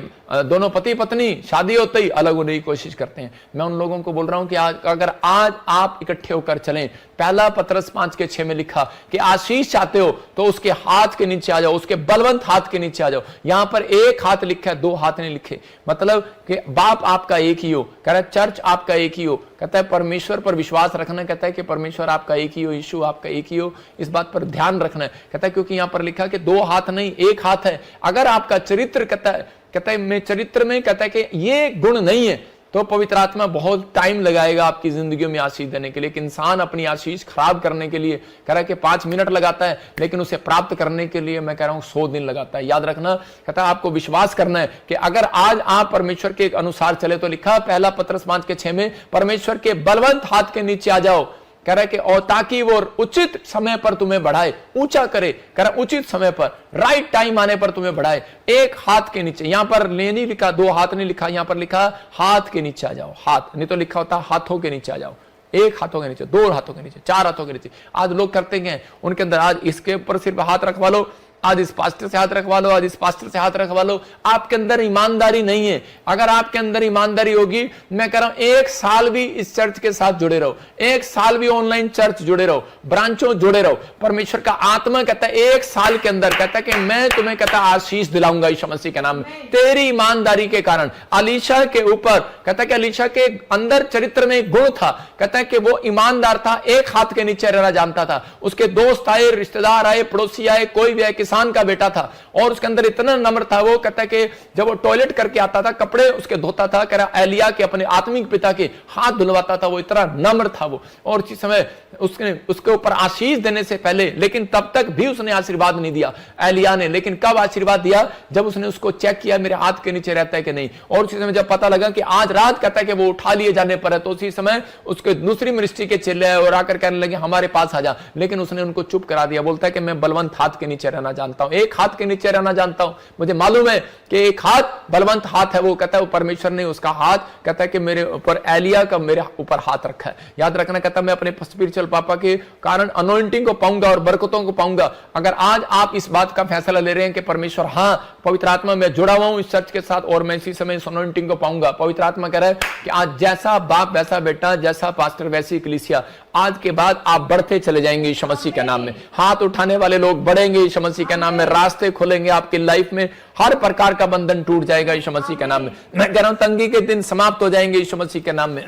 दोनों पति पत्नी शादी होते ही अलग होने की कोशिश करते हैं। मैं उन लोगों को बोल रहा हूं कि अगर आज आप इकट्ठे होकर चलें, पहला पतरस 5:6 में लिखा कि आशीष चाहते हो तो उसके हाथ के नीचे आ जाओ, उसके बलवंत हाथ के नीचे आ जाओ। यहां पर एक हाथ लिखा है, 2 हाथ नहीं लिखे। मतलब कि बाप आपका एक ही हो, कह रहा है चर्च आपका एक ही हो, कहता है परमेश्वर पर विश्वास रखना, कहता है कि परमेश्वर आपका एक ही हो, यीशु आपका एक ही हो, इस बात पर ध्यान रखना है। कहता है क्योंकि यहां पर लिखा कि 2 हाथ नहीं 1 हाथ है। अगर आपका चरित्र कहता है मैं चरित्र में कहता है कि ये गुण नहीं है तो पवित्र आत्मा बहुत टाइम लगाएगा आपकी जिंदगी में आशीष देने के लिए। कि इंसान अपनी आशीष खराब करने के लिए कह रहा है कि 5 मिनट लगाता है, लेकिन उसे प्राप्त करने के लिए मैं कह रहा हूं 100 दिन लगाता है। याद रखना, कहता है आपको विश्वास करना है कि अगर आज आप परमेश्वर के अनुसार चले तो लिखा पहला पतरस 5:6 में परमेश्वर के बलवंत हाथ के नीचे आ जाओ। कह रहा है कि और ताकि वो उचित समय पर तुम्हें बढ़ाए, ऊंचा करे। कह रहा उचित समय पर, राइट टाइम आने पर तुम्हें बढ़ाए। 1 हाथ के नीचे, यहां पर नहीं लिखा 2 हाथ नहीं लिखा, यहां पर लिखा हाथ के नीचे आ जाओ। हाथ नहीं तो लिखा होता हाथों के नीचे आ जाओ। 1 हाथों के नीचे, 2 हाथों के नीचे, 4 हाथों के नीचे। आज लोग करते हैं उनके अंदर आज इसके ऊपर सिर्फ हाथ रखवा लो, आज इस पास्टर से हाथ रखवा लो, आज इस पास्टर से हाथ रखवा लो। आपके अंदर ईमानदारी नहीं है। अगर आपके अंदर ईमानदारी होगी, मैं कह रहा हूं 1 साल भी इस चर्च के साथ जुड़े रहो, 1 साल भी ऑनलाइन चर्च जुड़े रहो, ब्रांचों जुड़े रहो। परमेश्वर का आत्मा कहता है 1 साल के अंदर कहता है कि मैं तुम्हें कहता आशीष दिलाऊंगा यीशु मसीह के नाम में, तेरी ईमानदारी के कारण। अलीशा के ऊपर कहता है कि अलीशा के अंदर चरित्र में एक गुण था, कहता है कि वो ईमानदार था, 1 हाथ के नीचे रहना जानता था। उसके दोस्त आए, रिश्तेदार आए, पड़ोसी आए, कोई भी आए, किसान का बेटा था और उसके अंदर इतना नम्र था। वो कहता है कि जब वो टॉयलेट करके आता था, कपड़े उसके धोता था, कह रहा एलिया के अपने आत्मिक पिता के हाथ धुलवाता था। वो इतना नम्र था वो। और उसी समय उसके ऊपर आशीष देने से पहले, लेकिन तब तक भी उसने आशीर्वाद नहीं दिया एलिया ने। लेकिन कब आशीर्वाद दिया? जब उसने उसको चेक किया मेरे हाथ के नीचे रहता है कि नहीं। और उसी समय जब पता लगा कि आज रात कहता है कि वो उठा लिए जाने पर है, तो उसी समय उसके दूसरी मिनिस्ट्री के चेले और आकर कहने लगे हमारे पास आ जा। लेकिन उसने उनको चुप करा दिया। बोलता है कि मैं बलवंत हाथ के नीचे रहना जानता हूं, एक हाथ के नीचे रहना जानता हूं। मुझे मालूम है कि एक हाथ बलवंत हाथ है, वो कहता है वो परमेश्वर ने उसका हाथ कहता है कि मेरे ऊपर एलिया का मेरे ऊपर हाथ रखा है। याद रखना, कहता है मैं अपने स्पिरिचुअल पापा के कारण अनॉइंटिंग को पाऊंगा और बरकतों को पाऊंगा। अगर आज आप इस बात का फैसला ले रहे हैं कि परमेश्वर हाँ पवित्र आत्मा में जुड़ा हुआ हूं इस चर्च के साथ और मैं इसी समय इस अनॉइंटिंग को पाऊंगा, पवित्र आत्मा कह रहा है कि आज जैसा बाप वैसा बेटा, जैसा पास्टर वैसी कलीसिया, आज के बाद आप बढ़ते चले जाएंगे यीशु मसीह के नाम में। हाथ उठाने वाले लोग बढ़ेंगे यीशु मसीह के नाम में, रास्ते खुलेंगे आपकी लाइफ में, हर प्रकार का बंधन टूट जाएगा यीशु मसीह के नाम में। मैं कह रहा हूं तंगी के दिन समाप्त हो जाएंगे यीशु मसीह के नाम में।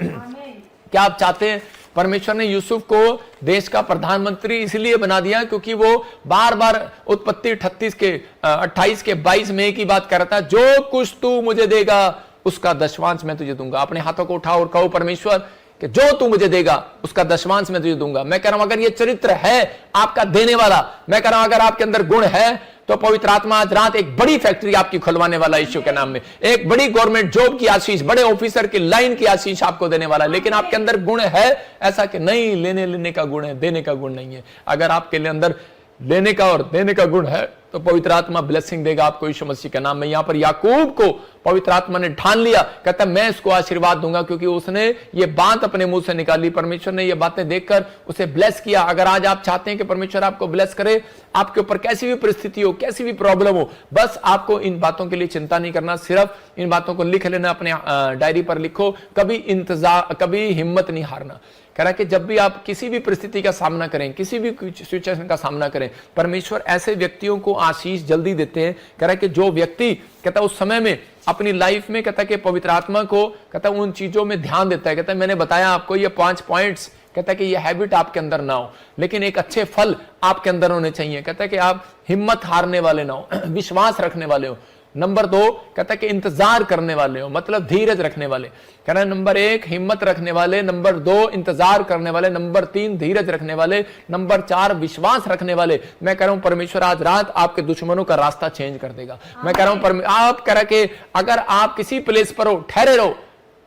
क्या आप चाहते हैं? परमेश्वर ने यूसुफ को देश का प्रधानमंत्री इसलिए बना दिया क्योंकि वो बार बार उत्पत्ति 28 के 22 में की बात कर रहा था, जो कुछ तू मुझे देगा उसका दशमांश मैं तुझे दूंगा। अपने हाथों को उठाओ और कहो परमेश्वर कि जो तू मुझे देगा उसका दशमांश मैं तुझे दूंगा। मैं कह रहा हूं अगर ये चरित्र है आपका देने वाला, मैं कह रहा हूं अगर आपके अंदर गुण है तो पवित्र आत्मा आज रात एक बड़ी फैक्ट्री आपकी खुलवाने वाला यीशु के नाम में, एक बड़ी गवर्नमेंट जॉब की आशीष, बड़े ऑफिसर की लाइन की आशीष आपको देने वाला है। लेकिन आपके अंदर गुण है ऐसा कि नहीं लेने का गुण है, देने का गुण नहीं है। अगर आपके अंदर लेने का और देने का गुण है तो पवित्र आत्मा ब्लेसिंग देगा आपको यीशु मसीह के नाम में। यहां पर याकूब को पवित्र आत्मा ने ठान लिया, कहता मैं इसको आशीर्वाद दूंगा क्योंकि उसने ये बात अपने मुंह से निकाली। परमेश्वर ने ये बातें देखकर उसे ब्लेस किया। अगर आज आप चाहते हैं कि परमेश्वर आपको ब्लेस करे, आपके ऊपर कैसी भी परिस्थिति हो, कैसी भी प्रॉब्लम हो, बस आपको इन बातों के लिए चिंता नहीं करना, सिर्फ इन बातों को लिख लेना, अपने डायरी पर लिखो, कभी हिम्मत नहीं हारना। कह रहा कि जब भी आप किसी भी परिस्थिति का सामना करें, किसी भी सिचुएशन का सामना करें, परमेश्वर ऐसे व्यक्तियों को आशीष जल्दी देते हैं। कह रहा है कि जो व्यक्ति कहता है उस समय में अपनी लाइफ में कहता है कि पवित्र आत्मा को कहता है उन चीजों में ध्यान देता है। कहता है मैंने बताया आपको ये 5 पॉइंट्स, कहता है कि ये हैबिट आपके अंदर ना हो लेकिन एक अच्छे फल आपके अंदर होने चाहिए। कहता है कि आप हिम्मत हारने वाले ना हो, विश्वास रखने वाले हो। नंबर 2 कहता है कि इंतजार करने वाले हो, मतलब धीरज रखने वाले। कह रहा है नंबर 1 हिम्मत रखने वाले, नंबर 2 इंतजार करने वाले, नंबर 3 धीरज रखने वाले, नंबर 4 विश्वास रखने वाले। मैं कह रहा हूं परमेश्वर आज रात आपके दुश्मनों का रास्ता चेंज कर देगा। मैं कह रहा हूं आप कह रहा कि अगर आप किसी प्लेस पर हो ठहरे रहो।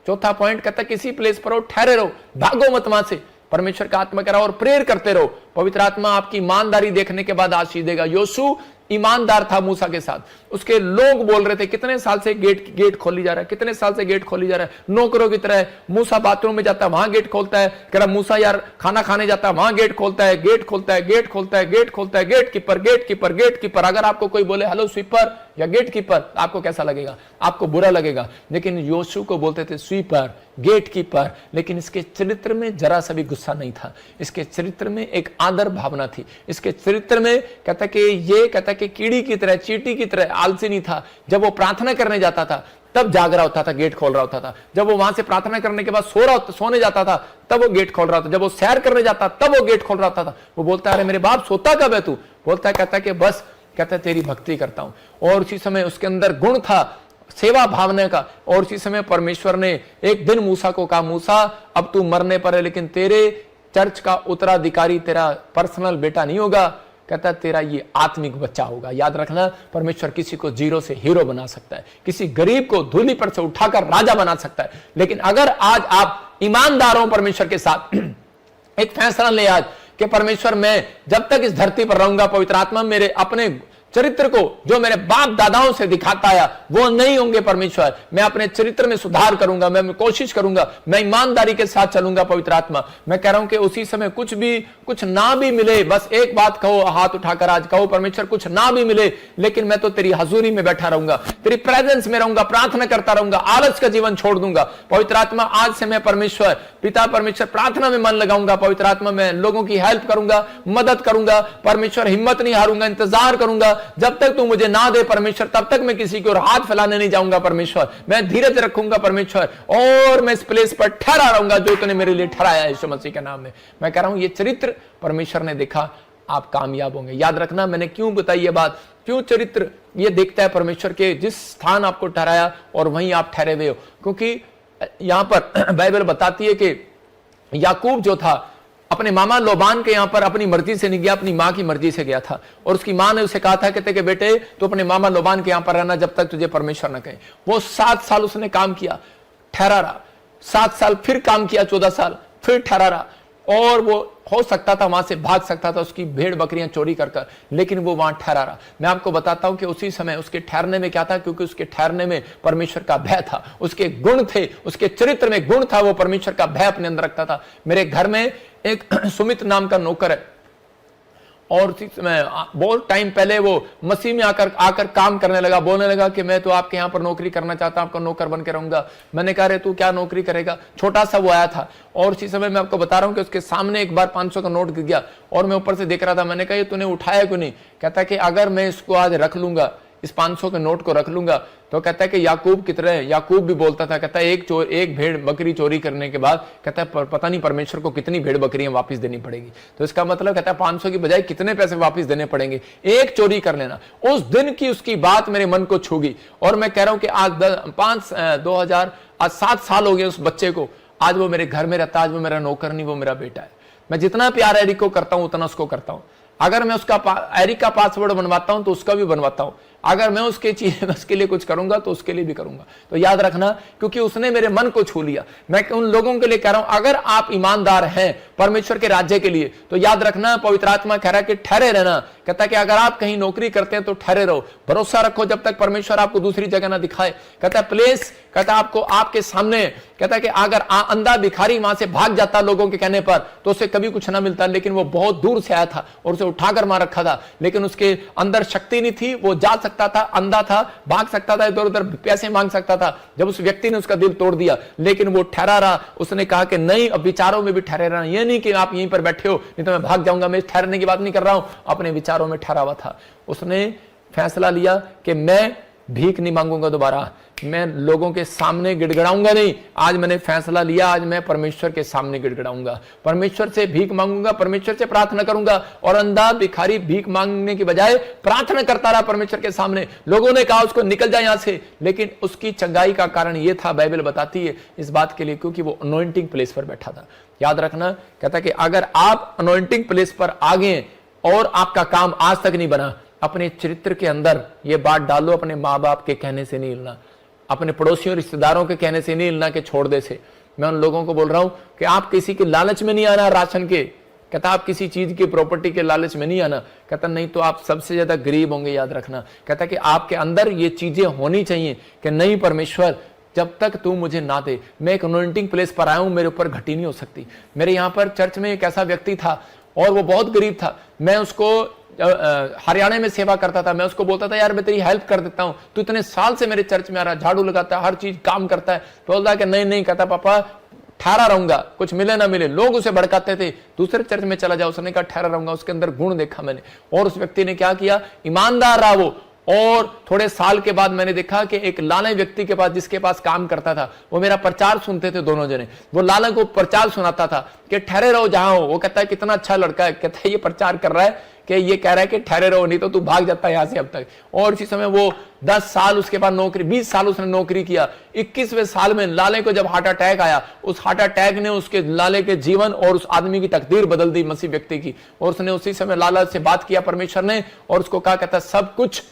चौथा पॉइंट कहता है किसी प्लेस पर हो ठहरे रहो, भागो मत वहां से। परमेश्वर का आत्मा कह रहा और प्रेयर करते रहो। पवित्र आत्मा आपकी ईमानदारी देखने के बाद आशीष देगा। योशू ईमानदार था मूसा के साथ, उसके लोग बोल रहे थे कितने साल से गेट खोली जा रहा है, कितने साल से गेट खोली जा रहा है, नौकरों की तरह। मूसा बाथरूम में जाता है वहां गेट खोलता है, कह रहा मूसा यार खाना खाने जाता है वहां गेट खोलता है, गेट खोलता है, गेट खोलता है, गेट खोलता है, gatekeeper, gatekeeper, gatekeeper. अगर आपको कोई बोले हेलो स्वीपर या गेट कीपर, आपको कैसा लगेगा? आपको बुरा लगेगा। लेकिन योशू को बोलते थे स्वीपर, गेट कीपर। लेकिन इसके चरित्र में जरा सा भी गुस्सा नहीं था, इसके चरित्र में एक आदर भावना थी। इसके चरित्र में कहता कि ये कहता कि कीड़ी की तरह, चींटी की तरह आलसी नहीं था। जब वो प्रार्थना करने जाता था तब जाग रहा होता था, गेट खोल रहा होता था। जब वो वहां से प्रार्थना करने के बाद सोने जाता था तब वो गेट खोल रहा था। जब वो सैर करने जाता तब वो गेट खोल रहा था। वो बोलता है अरे मेरे बाप सोता कब है तू? बोलता है कहता कि बस कहता है तेरी भक्ति करता हूं। और उसी समय उसके अंदर गुण था सेवा भावना का। और उसी समय परमेश्वर ने एक दिन मूसा को कहा मूसा अब तू मरने पर है लेकिन तेरे चर्च का उत्तराधिकारी तेरा पर्सनल बेटा नहीं होगा, कहता तेरा ये आत्मिक बच्चा होगा। याद रखना परमेश्वर किसी को जीरो से हीरो बना सकता है, किसी गरीब को धूली पर से उठाकर राजा बना सकता है। लेकिन अगर आज आप ईमानदार हो परमेश्वर के साथ, एक फैसला ले आज कि परमेश्वर मैं जब तक इस धरती पर रहूंगा पवित्र आत्मा मेरे अपने चरित्र को जो मेरे बाप दादाओं से दिखाता आया वो नहीं होंगे। परमेश्वर मैं अपने चरित्र में सुधार करूंगा, मैं कोशिश करूंगा, मैं ईमानदारी के साथ चलूंगा। पवित्र आत्मा मैं कह रहा हूं कि उसी समय कुछ ना भी मिले, बस एक बात कहो, हाथ उठाकर आज कहो परमेश्वर कुछ ना भी मिले लेकिन मैं तो तेरी हजूरी में बैठा रहूंगा, तेरी प्रेजेंस में रहूंगा, प्रार्थना करता रहूंगा, आलस का जीवन छोड़ दूंगा। पवित्र आत्मा आज से मैं परमेश्वर पिता परमेश्वर प्रार्थना में मन लगाऊंगा। पवित्र आत्मा मैं लोगों की हेल्प करूंगा, मदद करूंगा। परमेश्वर हिम्मत नहीं हारूंगा, इंतजार करूंगा जब तक तू मुझे ना दे परमेश्वर, तब तक मैं किसी की ओर हाथ फैलाने नहीं जाऊंगा। परमेश्वर मैं धीरज रखूंगा परमेश्वर, और मैं इस प्लेस पर ठहरा रहूंगा जो तूने मेरे लिए ठहराया है यीशु मसीह के नाम में। मैं कह रहा हूं ये चरित्र परमेश्वर ने देखा, आप कामयाब होंगे। याद रखना मैंने क्यों बताई ये बात, क्यों चरित्र ये देखता है परमेश्वर के जिस स्थान आपको ठहराया और वहीं आप ठहरे हुए हो। क्योंकि यहां पर बाइबल बताती है कि याकूब जो था अपने मामा लोबान के यहां पर अपनी मर्जी से नहीं गया, अपनी मां की मर्जी से गया था। और उसकी मां ने उसे कहा था कहते कि बेटे तो अपने मामा लोबान के यहां पर रहना जब तक तुझे परमेश्वर न कहे। वो 7 साल उसने काम किया, ठहरा रहा, 7 साल फिर काम किया, 14 साल फिर ठहरा रहा। और वो हो सकता था वहां से भाग सकता था, उसकी भेड़ बकरियां चोरी कर कर, लेकिन वो वहां ठहरा रहा। मैं आपको बताता हूं कि उसी समय उसके ठहरने में क्या था, क्योंकि उसके ठहरने में परमेश्वर का भय था, उसके गुण थे, उसके चरित्र में गुण था, वो परमेश्वर का भय अपने अंदर रखता था। मेरे घर में एक सुमित नाम का नौकर है, और उसी समय बहुत टाइम पहले वो मसीह में आकर काम करने लगा, बोलने लगा कि मैं तो आपके यहाँ पर नौकरी करना चाहता हूं, आपका नौकर बन के रहूंगा। मैंने कहा रे तू क्या नौकरी करेगा, छोटा सा वो आया था। और उसी समय मैं आपको बता रहा हूं कि उसके सामने एक बार 500 का नोट गिर गया, और मैं ऊपर से देख रहा था। मैंने कहा ये तूने उठाया क्यों नहीं? कहता कि अगर मैं इसको आज रख लूंगा, इस 500 के नोट को रख लूंगा, तो कहता है कि याकूब कितने हैं, याकूब भी बोलता था, कहता है एक भेड़ बकरी चोरी करने के बाद कहता है पता नहीं परमेश्वर को कितनी भेड़ बकरियां वापस देनी पड़ेगी। तो इसका मतलब कहता है 500 की बजाय कितने पैसे वापस देने पड़ेंगे, एक चोरी कर लेना। उस दिन की उसकी बात मेरे मन को छू गई, और मैं कह रहा हूं कि आज 7 साल हो गए उस बच्चे को। आज वो मेरे घर में रहता है, आज वो मेरा नौकर नहीं, वो मेरा बेटा है। मैं जितना प्यार एरिक को करता हूं उतना उसको करता हूं। अगर मैं उसका एरिक का पासवर्ड बनवाता हूं तो उसका भी बनवाता हूं। अगर मैं उसके लिए कुछ करूंगा तो उसके लिए भी करूंगा। तो याद रखना, क्योंकि उसने मेरे मन को छू लिया। मैं उन लोगों के लिए कह रहा हूं, अगर आप ईमानदार हैं परमेश्वर के राज्य के लिए, तो याद रखना पवित्र आत्मा कह रहा है कि ठहरे रहना। कहता है कि अगर आप कहीं नौकरी करते हैं तो ठहरे रहो, भरोसा रखो जब तक परमेश्वर आपको दूसरी जगह ना दिखाए। कहता है प्लेस, कहता है आपको आपके सामने, कहता है कि अगर अंधा भिखारी वहां से भाग जाता लोगों के कहने पर तो उसे कभी कुछ ना मिलता, लेकिन वो बहुत दूर से आया था और उसे उठाकर मार रखा था, लेकिन उसके अंदर शक्ति नहीं थी, वो जा सकता था, अंधा था, भाग सकता था, इधर उधर पैसे मांग सकता था। जब उस व्यक्ति ने उसका दिल तोड़ दिया, लेकिन वो ठहरा रहा। उसने कहा कि नहीं, अब विचारों में भी ठहरे रहना, ये नहीं कि आप यहीं पर बैठे हो नहीं तो मैं भाग जाऊंगा। मैं ठहरने की बात नहीं कर रहा हूं, अपने विचारों में ठहरा हुआ था। उसने फैसला लिया कि मैं भीख नहीं मांगूंगा दोबारा, मैं लोगों के सामने गिड़गिड़ाऊंगा नहीं। आज मैंने फैसला लिया, आज मैं परमेश्वर के सामने गिड़गिड़ाऊंगा, परमेश्वर से भीख मांगूंगा, परमेश्वर से प्रार्थना करूंगा। और अंधा भिखारी भीख मांगने की बजाय प्रार्थना करता रहा परमेश्वर के सामने। लोगों ने कहा उसको निकल जाए यहां से, लेकिन उसकी चंगाई का कारण यह था, बाइबल बताती है इस बात के लिए, क्योंकि वो अनॉइंटिंग प्लेस पर बैठा था। याद रखना, कहता कि अगर आप अनॉइंटिंग प्लेस पर आ गए और आपका काम आज तक नहीं बना, अपने चरित्र के अंदर ये बात डालो, अपने माँ बाप के कहने से नहीं हिलना, अपने पड़ोसियों रिश्तेदारों के कहने से नहीं हिलना कि छोड़ दे से। मैं उन लोगों को बोल रहा हूं कि आप किसी के लालच में नहीं आना, राशन के, कहता आप किसी चीज की प्रॉपर्टी के लालच में नहीं आना। कहता नहीं तो आप सबसे ज्यादा गरीब होंगे। याद रखना, कहता कि आपके अंदर ये चीजें होनी चाहिए कि नहीं परमेश्वर, जब तक तू मुझे ना दे, मैं एक अनॉइंटिंग प्लेस पर आया हूं, मेरे ऊपर घटी नहीं हो सकती। मेरे यहाँ पर चर्च में एक ऐसा व्यक्ति था और वो बहुत गरीब था। मैं उसको हरियाणा में सेवा करता था, मैं उसको बोलता था यार मैं तेरी हेल्प कर देता हूं, तू इतने साल से मेरे चर्च में आ रहा है, झाड़ू लगाता है, हर चीज काम करता है। तो बोलता कि नहीं, कहता पापा ठहरा रहूंगा, कुछ मिले ना मिले। लोग उसे भड़काते थे, दूसरे चर्च में चला जाओ। उसने कहा ठहरा रहूंगा। उसके अंदर गुण देखा मैंने, और उस व्यक्ति ने क्या किया, ईमानदार रहा वो। और थोड़े साल के बाद मैंने देखा कि एक लाला व्यक्ति के पास, जिसके पास काम करता था, वो मेरा प्रचार सुनते थे दोनों जने। वो लाला को प्रचार सुनाता था कि ठहरे रहो जहां हो। वो कहता है कितना अच्छा लड़का है, कहता है ये प्रचार कर रहा है कि ये कह रहा है कि ठहरे रहो नहीं तो तू भाग जाता है यहां से अब तक। और इसी समय वो 10 साल उसके बाद नौकरी, 20 साल उसने नौकरी किया। 21वें साल में लाले को जब हार्ट अटैक आया, उस हार्ट अटैक ने उसके लाले के जीवन और उस आदमी की तकदीर बदल दी, मसीह व्यक्ति की। और उसने उसी समय लाला से बात किया परमेश्वर ने, और उसको कहा, कहता सब कुछ,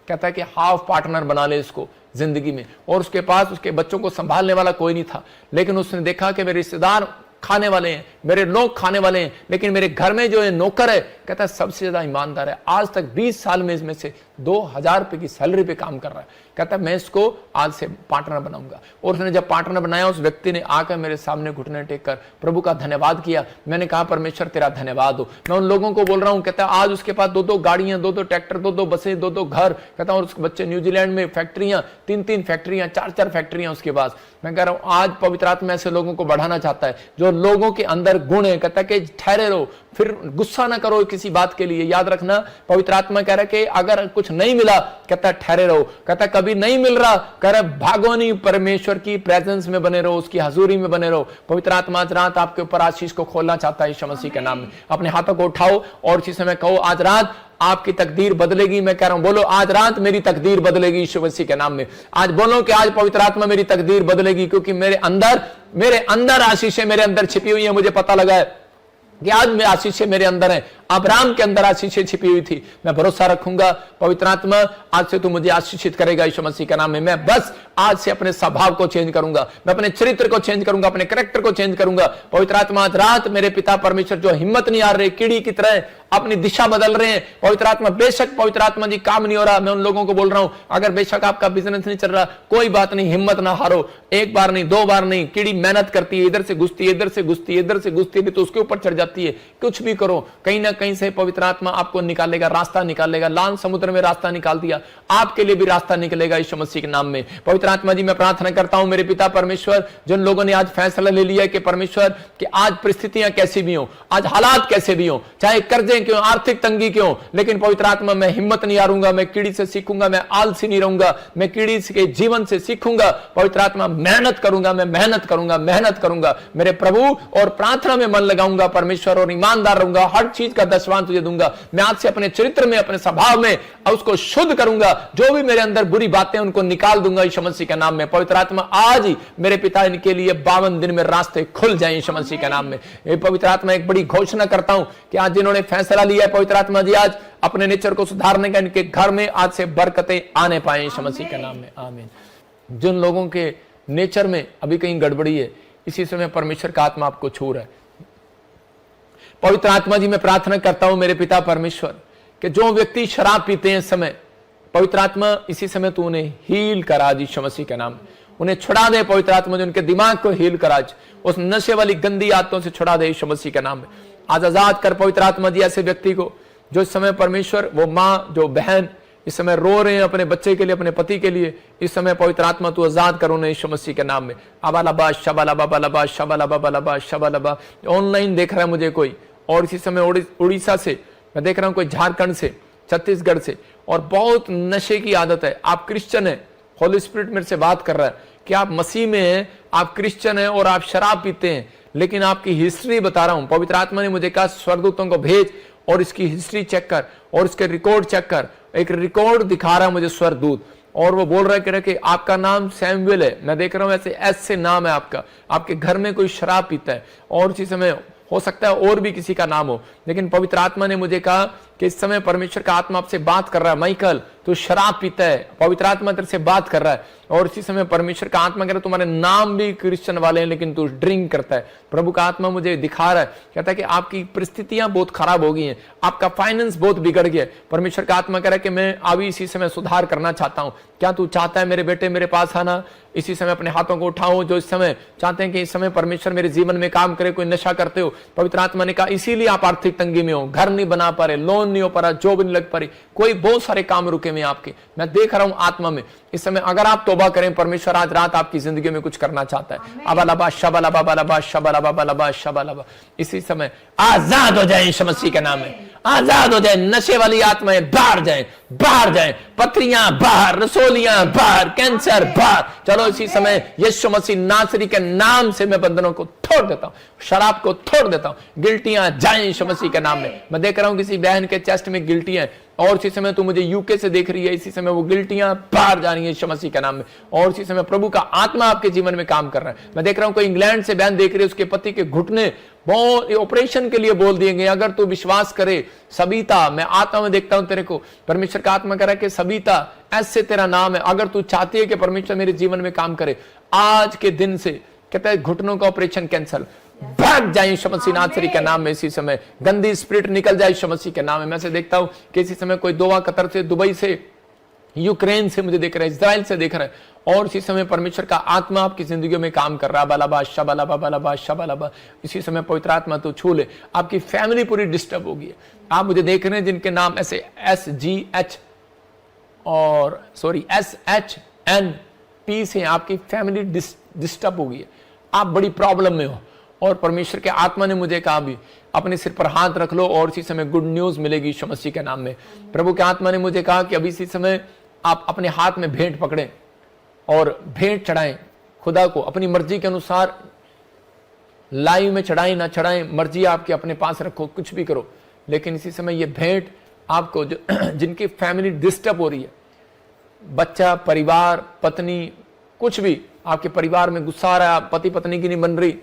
कहता है कि हाफ पार्टनर बना ले इसको जिंदगी में। और उसके पास उसके बच्चों को संभालने वाला कोई नहीं था, लेकिन उसने देखा कि मेरे रिश्तेदार खाने वाले हैं, मेरे लोग खाने वाले हैं, लेकिन मेरे घर में जो है नौकर है, कहता है सबसे ज्यादा ईमानदार है। आज तक 20 साल में इसमें से 2000 रुपए की सैलरी पे काम कर रहा है। कहता है मैं इसको आज से पार्टनर बनाऊंगा। और उसने जब पार्टनर बनाया, उस व्यक्ति ने आकर मेरे सामने घुटने टेक कर प्रभु का धन्यवाद किया। मैंने कहा परमेश्वर तेरा धन्यवाद हो। मैं उन लोगों को बोल रहा हूं, कहता है आज उसके पास 2-2 गाड़ियां, 2-2 ट्रैक्टर, 2-2 बसें, 2-2 घर। कहता और उसके बच्चे न्यूजीलैंड में फैक्ट्रियां, 3-3 फैक्ट्रियां, 4-4 फैक्ट्रियां उसके पास। मैं कह रहा हूं आज पवित्र आत्मा ऐसे लोगों को बढ़ाना चाहता है जो लोगों के अंदर गुण है। कहता है कि ठहरे रहो, फिर गुस्सा ना करो किसी बात के लिए। याद रखना, पवित्र आत्मा कह रहा है कि अगर कुछ नहीं मिला, कहता है ठहरे रहो। कहता है कभी नहीं मिल रहा, कह रहा है भागो नहीं, परमेश्वर की प्रेजेंस में बने रहो, उसकी हजूरी में बने रहो। पवित्र आत्मा आज रात आपके ऊपर आशीष को खोलना चाहता है यीशु मसीह के नाम में। अपने हाथों को उठाओ और इसी समय कहो आज रात आपकी तकदीर बदलेगी। मैं कह रहा हूं, बोलो आज रात मेरी तकदीर बदलेगी यीशु मसीह के नाम में। आज बोलो कि आज पवित्र आत्मा मेरी तकदीर बदलेगी, क्योंकि मेरे अंदर आशीष है, मेरे अंदर छिपी हुई है। मुझे पता लगा है कि आज में आशीष मेरे अंदर है। अब्राहम के अंदर आशीषें छिपी हुई थी। मैं भरोसा रखूंगा पवित्र आत्मा आज से तू मुझे आशीषित करेगा यीशु मसीह के नाम में। मैं बस आज से अपने स्वभाव को चेंज करूंगा, मैं अपने चरित्र को चेंज करूंगा, अपने कैरेक्टर को चेंज करूंगा। पवित्र आत्मा आज रात मेरे पिता परमेश्वर जो हिम्मत नहीं हार रहे, कीड़ी की तरह अपनी दिशा बदल रहे हैं, पवित्र आत्मा बेशक पवित्र आत्मा जी काम नहीं हो रहा, मैं उन लोगों को बोल रहा हूं अगर बेशक आपका बिजनेस नहीं चल रहा, कोई बात नहीं, हिम्मत ना हारो। एक बार नहीं, दो बार नहीं, कीड़ी मेहनत करती है, इधर से घुसती है, इधर से घुसती है, इधर से घुसती है, तो उसके ऊपर चढ़ जाती है। कुछ भी करो, कहीं ना कहीं से पवित्र आत्मा आपको निकालेगा, रास्ता निकालेगा। लाल समुद्र में रास्ता निकाल दिया, आपके लिए भी रास्ता निकलेगा यीशु मसीह के नाम में। पवित्र आत्मा जी मैं प्रार्थना करता हूं मेरे पिता परमेश्वर, जिन लोगों ने आज फैसला ले लिया कि परमेश्वर कि आज परिस्थितियां कैसी भी हो, आज हालात कैसे भी हो, चाहे कर्जे क्यों, आर्थिक तंगी क्यों, लेकिन पवित्र आत्मा मैं हिम्मत नहीं हारूंगा, मैं कीड़ी से सीखूंगा, मैं आलसी नहीं रहूंगा, मैं कीड़ी के जीवन से सीखूंगा। पवित्र आत्मा मेहनत करूंगा, मैं मेहनत करूंगा, मेहनत करूंगा मेरे प्रभु, और प्रार्थना में मन लगाऊंगा परमेश्वर, और ईमानदार रहूंगा, हर चीज का दशवान तुझे दूंगा। मैं आज से अपने चरित्र में, अपने स्वभाव में उसको शुद्ध करूंगा, जो भी मेरे अंदर बुरी बातें उनको निकाल दूंगा यीशु मसीह के नाम में। पवित्र आत्मा आज ही मेरे पिता इनके लिए 52 दिन में रास्ते खुल जाए यीशु मसीह के नाम में। ये पवित्र आत्मा एक बड़ी घोषणा करता हूं कि आज जिन्होंने फैसला लिया है पवित्र आत्मा जी आज अपने नेचर को सुधारने का, इनके घर में आज से बरकतें आने पाए यीशु मसीह के नाम में, आमीन। जिन लोगों के नेचर में अभी कहीं गड़बड़ी है, इसी समय परमेश्वर का आत्मा आपको छू रहा है। पवित्र आत्मा जी मैं प्रार्थना करता हूं मेरे पिता परमेश्वर कि जो व्यक्ति शराब पीते हैं इस समय, पवित्र आत्मा इसी समय तू उन्हें हील करा यीशु मसीह के नाम में, उन्हें छुड़ा दे पवित्र आत्मा जी, उनके दिमाग को हील करा, उस नशे वाली गंदी आदतों से छुड़ा दे यीशु मसीह के नाम में। आज आजाद कर पवित्र आत्मा जी ऐसे व्यक्ति को जो इस समय परमेश्वर, वो माँ जो बहन इस समय रो रहे हैं अपने बच्चे के लिए, अपने पति के लिए, इस समय पवित्र आत्मा तू आजाद करो उन्हें यीशु मसीह के नाम में। अबालबा शबालबा बलबा शबालबा बलबा शबालबा। ऑनलाइन देख रहा है मुझे कोई, और इसी समय उड़ीसा से मैं देख रहा हूं, कोई झारखंड से, छत्तीसगढ़ से, और बहुत नशे की आदत है। आप क्रिश्चियन है, होली स्पिरिट मेरे से बात कर रहा है कि आप मसीह में हैं, आप क्रिश्चियन हैं और आप शराब पीते हैं, लेकिन आपकी हिस्ट्री बता रहा हूं। पवित्र आत्मा ने मुझे कहा स्वर्गदूतों को भेज और इसकी हिस्ट्री चेक कर और इसके रिकॉर्ड चेक कर। एक रिकॉर्ड दिखा रहा है मुझे स्वर्गदूत, और वो बोल रहा है कि आपका नाम सैमुएल है। मैं देख रहा हूं ऐसे एस से नाम है आपका, आपके घर में कोई शराब पीता है, और इसी समय हो सकता है और भी किसी का नाम हो, लेकिन पवित्र आत्मा ने मुझे कहा कि इस समय परमेश्वर का आत्मा आपसे बात कर रहा है, माइकल तू शराब पीता है, पवित्र आत्मा तेरे से बात कर रहा है। और इसी समय परमेश्वर का आत्मा कह रहा है तुम्हारे नाम भी क्रिश्चियन वाले हैं लेकिन तू ड्रिंक करता है। प्रभु का आत्मा मुझे दिखा रहा है, कहता है कि आपकी परिस्थितियां बहुत खराब हो गई हैं, आपका फाइनेंस बहुत बिगड़ गया है। परमेश्वर का आत्मा कह रहा है कि मैं अभी इसी समय सुधार करना चाहता हूं। क्या तू चाहता है मेरे बेटे मेरे पास आना? इसी समय अपने हाथों को उठाओ जो इस समय चाहते हैं कि इस समय परमेश्वर मेरे जीवन में काम करे। कोई नशा करते हो, पवित्र आत्मा ने कहा इसीलिए आप आर्थिक तंगी में हो, घर नहीं बना पा रहे, लोन नहीं हो पा रहा, जॉब नहीं लग पा रही, कोई बहुत सारे काम रुके हुए आपके। मैं देख रहा हूं आत्मा में इस समय, अगर आप तौबा करें परमेश्वर आज रात आपकी जिंदगी में कुछ करना चाहता है। अबलबा शबलबा बलबा शबलबा बलबा शबलबा। इसी समय आजाद हो जाए यीशु मसीह के नाम में, आजाद हो जाए। नशे वाली आत्माएं बाहर जाएं, बाहर जाएं, पथरियां बाहर, रसोलियां बाहर, कैंसर बाहर। चलो इसी समय यीशु मसीह नासरी के नाम से मैं बंधनों को तोड़ देता हूं, शराब को तोड़ देता हूं। गिल्टियां जाएं यीशु मसीह के नाम में। मैं देख रहा हूं किसी बहन के चेस्ट में गिल्टियां, और इसी समय तू मुझे यूके से देख रही है, इसी समय वो गिल्टियां बाहर जा रही है यीशु मसीह के नाम में। और इसी समय प्रभु का आत्मा आपके जीवन में काम कर रहा है। मैं देख रहा हूं कोई इंग्लैंड से बहन देख रही है, उसके पति के घुटने बहुत ऑपरेशन के लिए बोल दिए गए। अगर तू विश्वास करे सबिता, मैं आत्मा में देखता हूं तेरे को, परमेश्वर का आत्मा कह रहा है कि सबिता ऐसे तेरा नाम है। अगर तू चाहती है कि परमेश्वर मेरे जीवन में काम करे, आज के दिन से कहता है घुटनों का ऑपरेशन कैंसल, भाग जाए यीशु मसीह नासरी के नाम में। इसी समय गंदी स्पिरिट निकल जाए यीशु मसीह के नाम में। मैं से देखता हूं कि इसी समय कोई दोहा, कतर से, दुबई से, यूक्रेन से मुझे देख रहा है, इजराइल से देख रहा है, और इसी समय परमेश्वर का आत्मा आपकी जिंदगी में काम कर रहा है। बलबा शबलबा बलबा शबलबा। इसी समय पवित्र आत्मा तो छू ले। आपकी फैमिली पूरी डिस्टर्ब होगी। आप मुझे देख रहे हैं जिनके नाम ऐसे SGH और SHNP से, आपकी फैमिली डिस्टर्ब हो गई है, आप बड़ी प्रॉब्लम में हो। और परमेश्वर के आत्मा ने मुझे कहा भी अपने सिर पर हाथ रख लो और इसी समय गुड न्यूज मिलेगी यीशु मसीह के नाम में। प्रभु के आत्मा ने मुझे कहा कि अभी इसी समय आप अपने हाथ में भेंट पकड़ें और भेंट चढ़ाएं खुदा को अपनी मर्जी के अनुसार। लाइव में चढ़ाएं ना चढ़ाएं, मर्जी आपके अपने पास रखो, कुछ भी करो, लेकिन इसी समय ये भेंट आपको जिनकी फैमिली डिस्टर्ब हो रही है, बच्चा, परिवार, पत्नी, कुछ भी आपके परिवार में गुस्सा आ रहा है, पति पत्नी की नहीं बन रही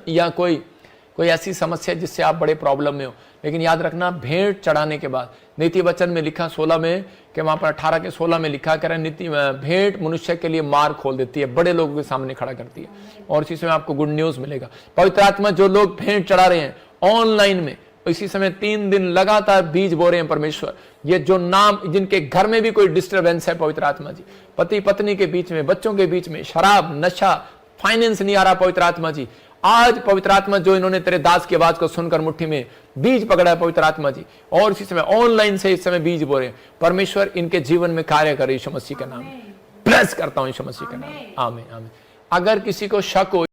या कोई कोई ऐसी समस्या जिससे आप बड़े प्रॉब्लम में हो, लेकिन याद रखना भेंट चढ़ाने के बाद, नीति वचन में लिखा 16 में कि वहां पर 18 के 16 में लिखा कर नीति भेंट मनुष्य के लिए मार्ग खोल देती है, बड़े लोगों के सामने खड़ा करती है, और इसी समय आपको गुड न्यूज मिलेगा। पवित्र आत्मा जो लोग भेंट चढ़ा रहे हैं ऑनलाइन में, इसी समय 3 दिन लगातार बीज बो रहे हैं परमेश्वर, ये जो नाम जिनके घर में भी कोई डिस्टर्बेंस है, पवित्र आत्मा जी, पति पत्नी के बीच में, बच्चों के बीच में, शराब नशा, फाइनेंस नहीं आ रहा, पवित्र आत्मा जी आज पवित्र आत्मा जो इन्होंने तेरे दास की आवाज को सुनकर मुट्ठी में बीज पकड़ा है पवित्र आत्मा जी, और इसी समय ऑनलाइन से इस समय बीज बो रहे हैं, परमेश्वर इनके जीवन में कार्य करे यीशु मसीह के नाम, ब्लेस करता हूं यीशु मसीह के नाम, आमीन आमीन। अगर किसी को शक हो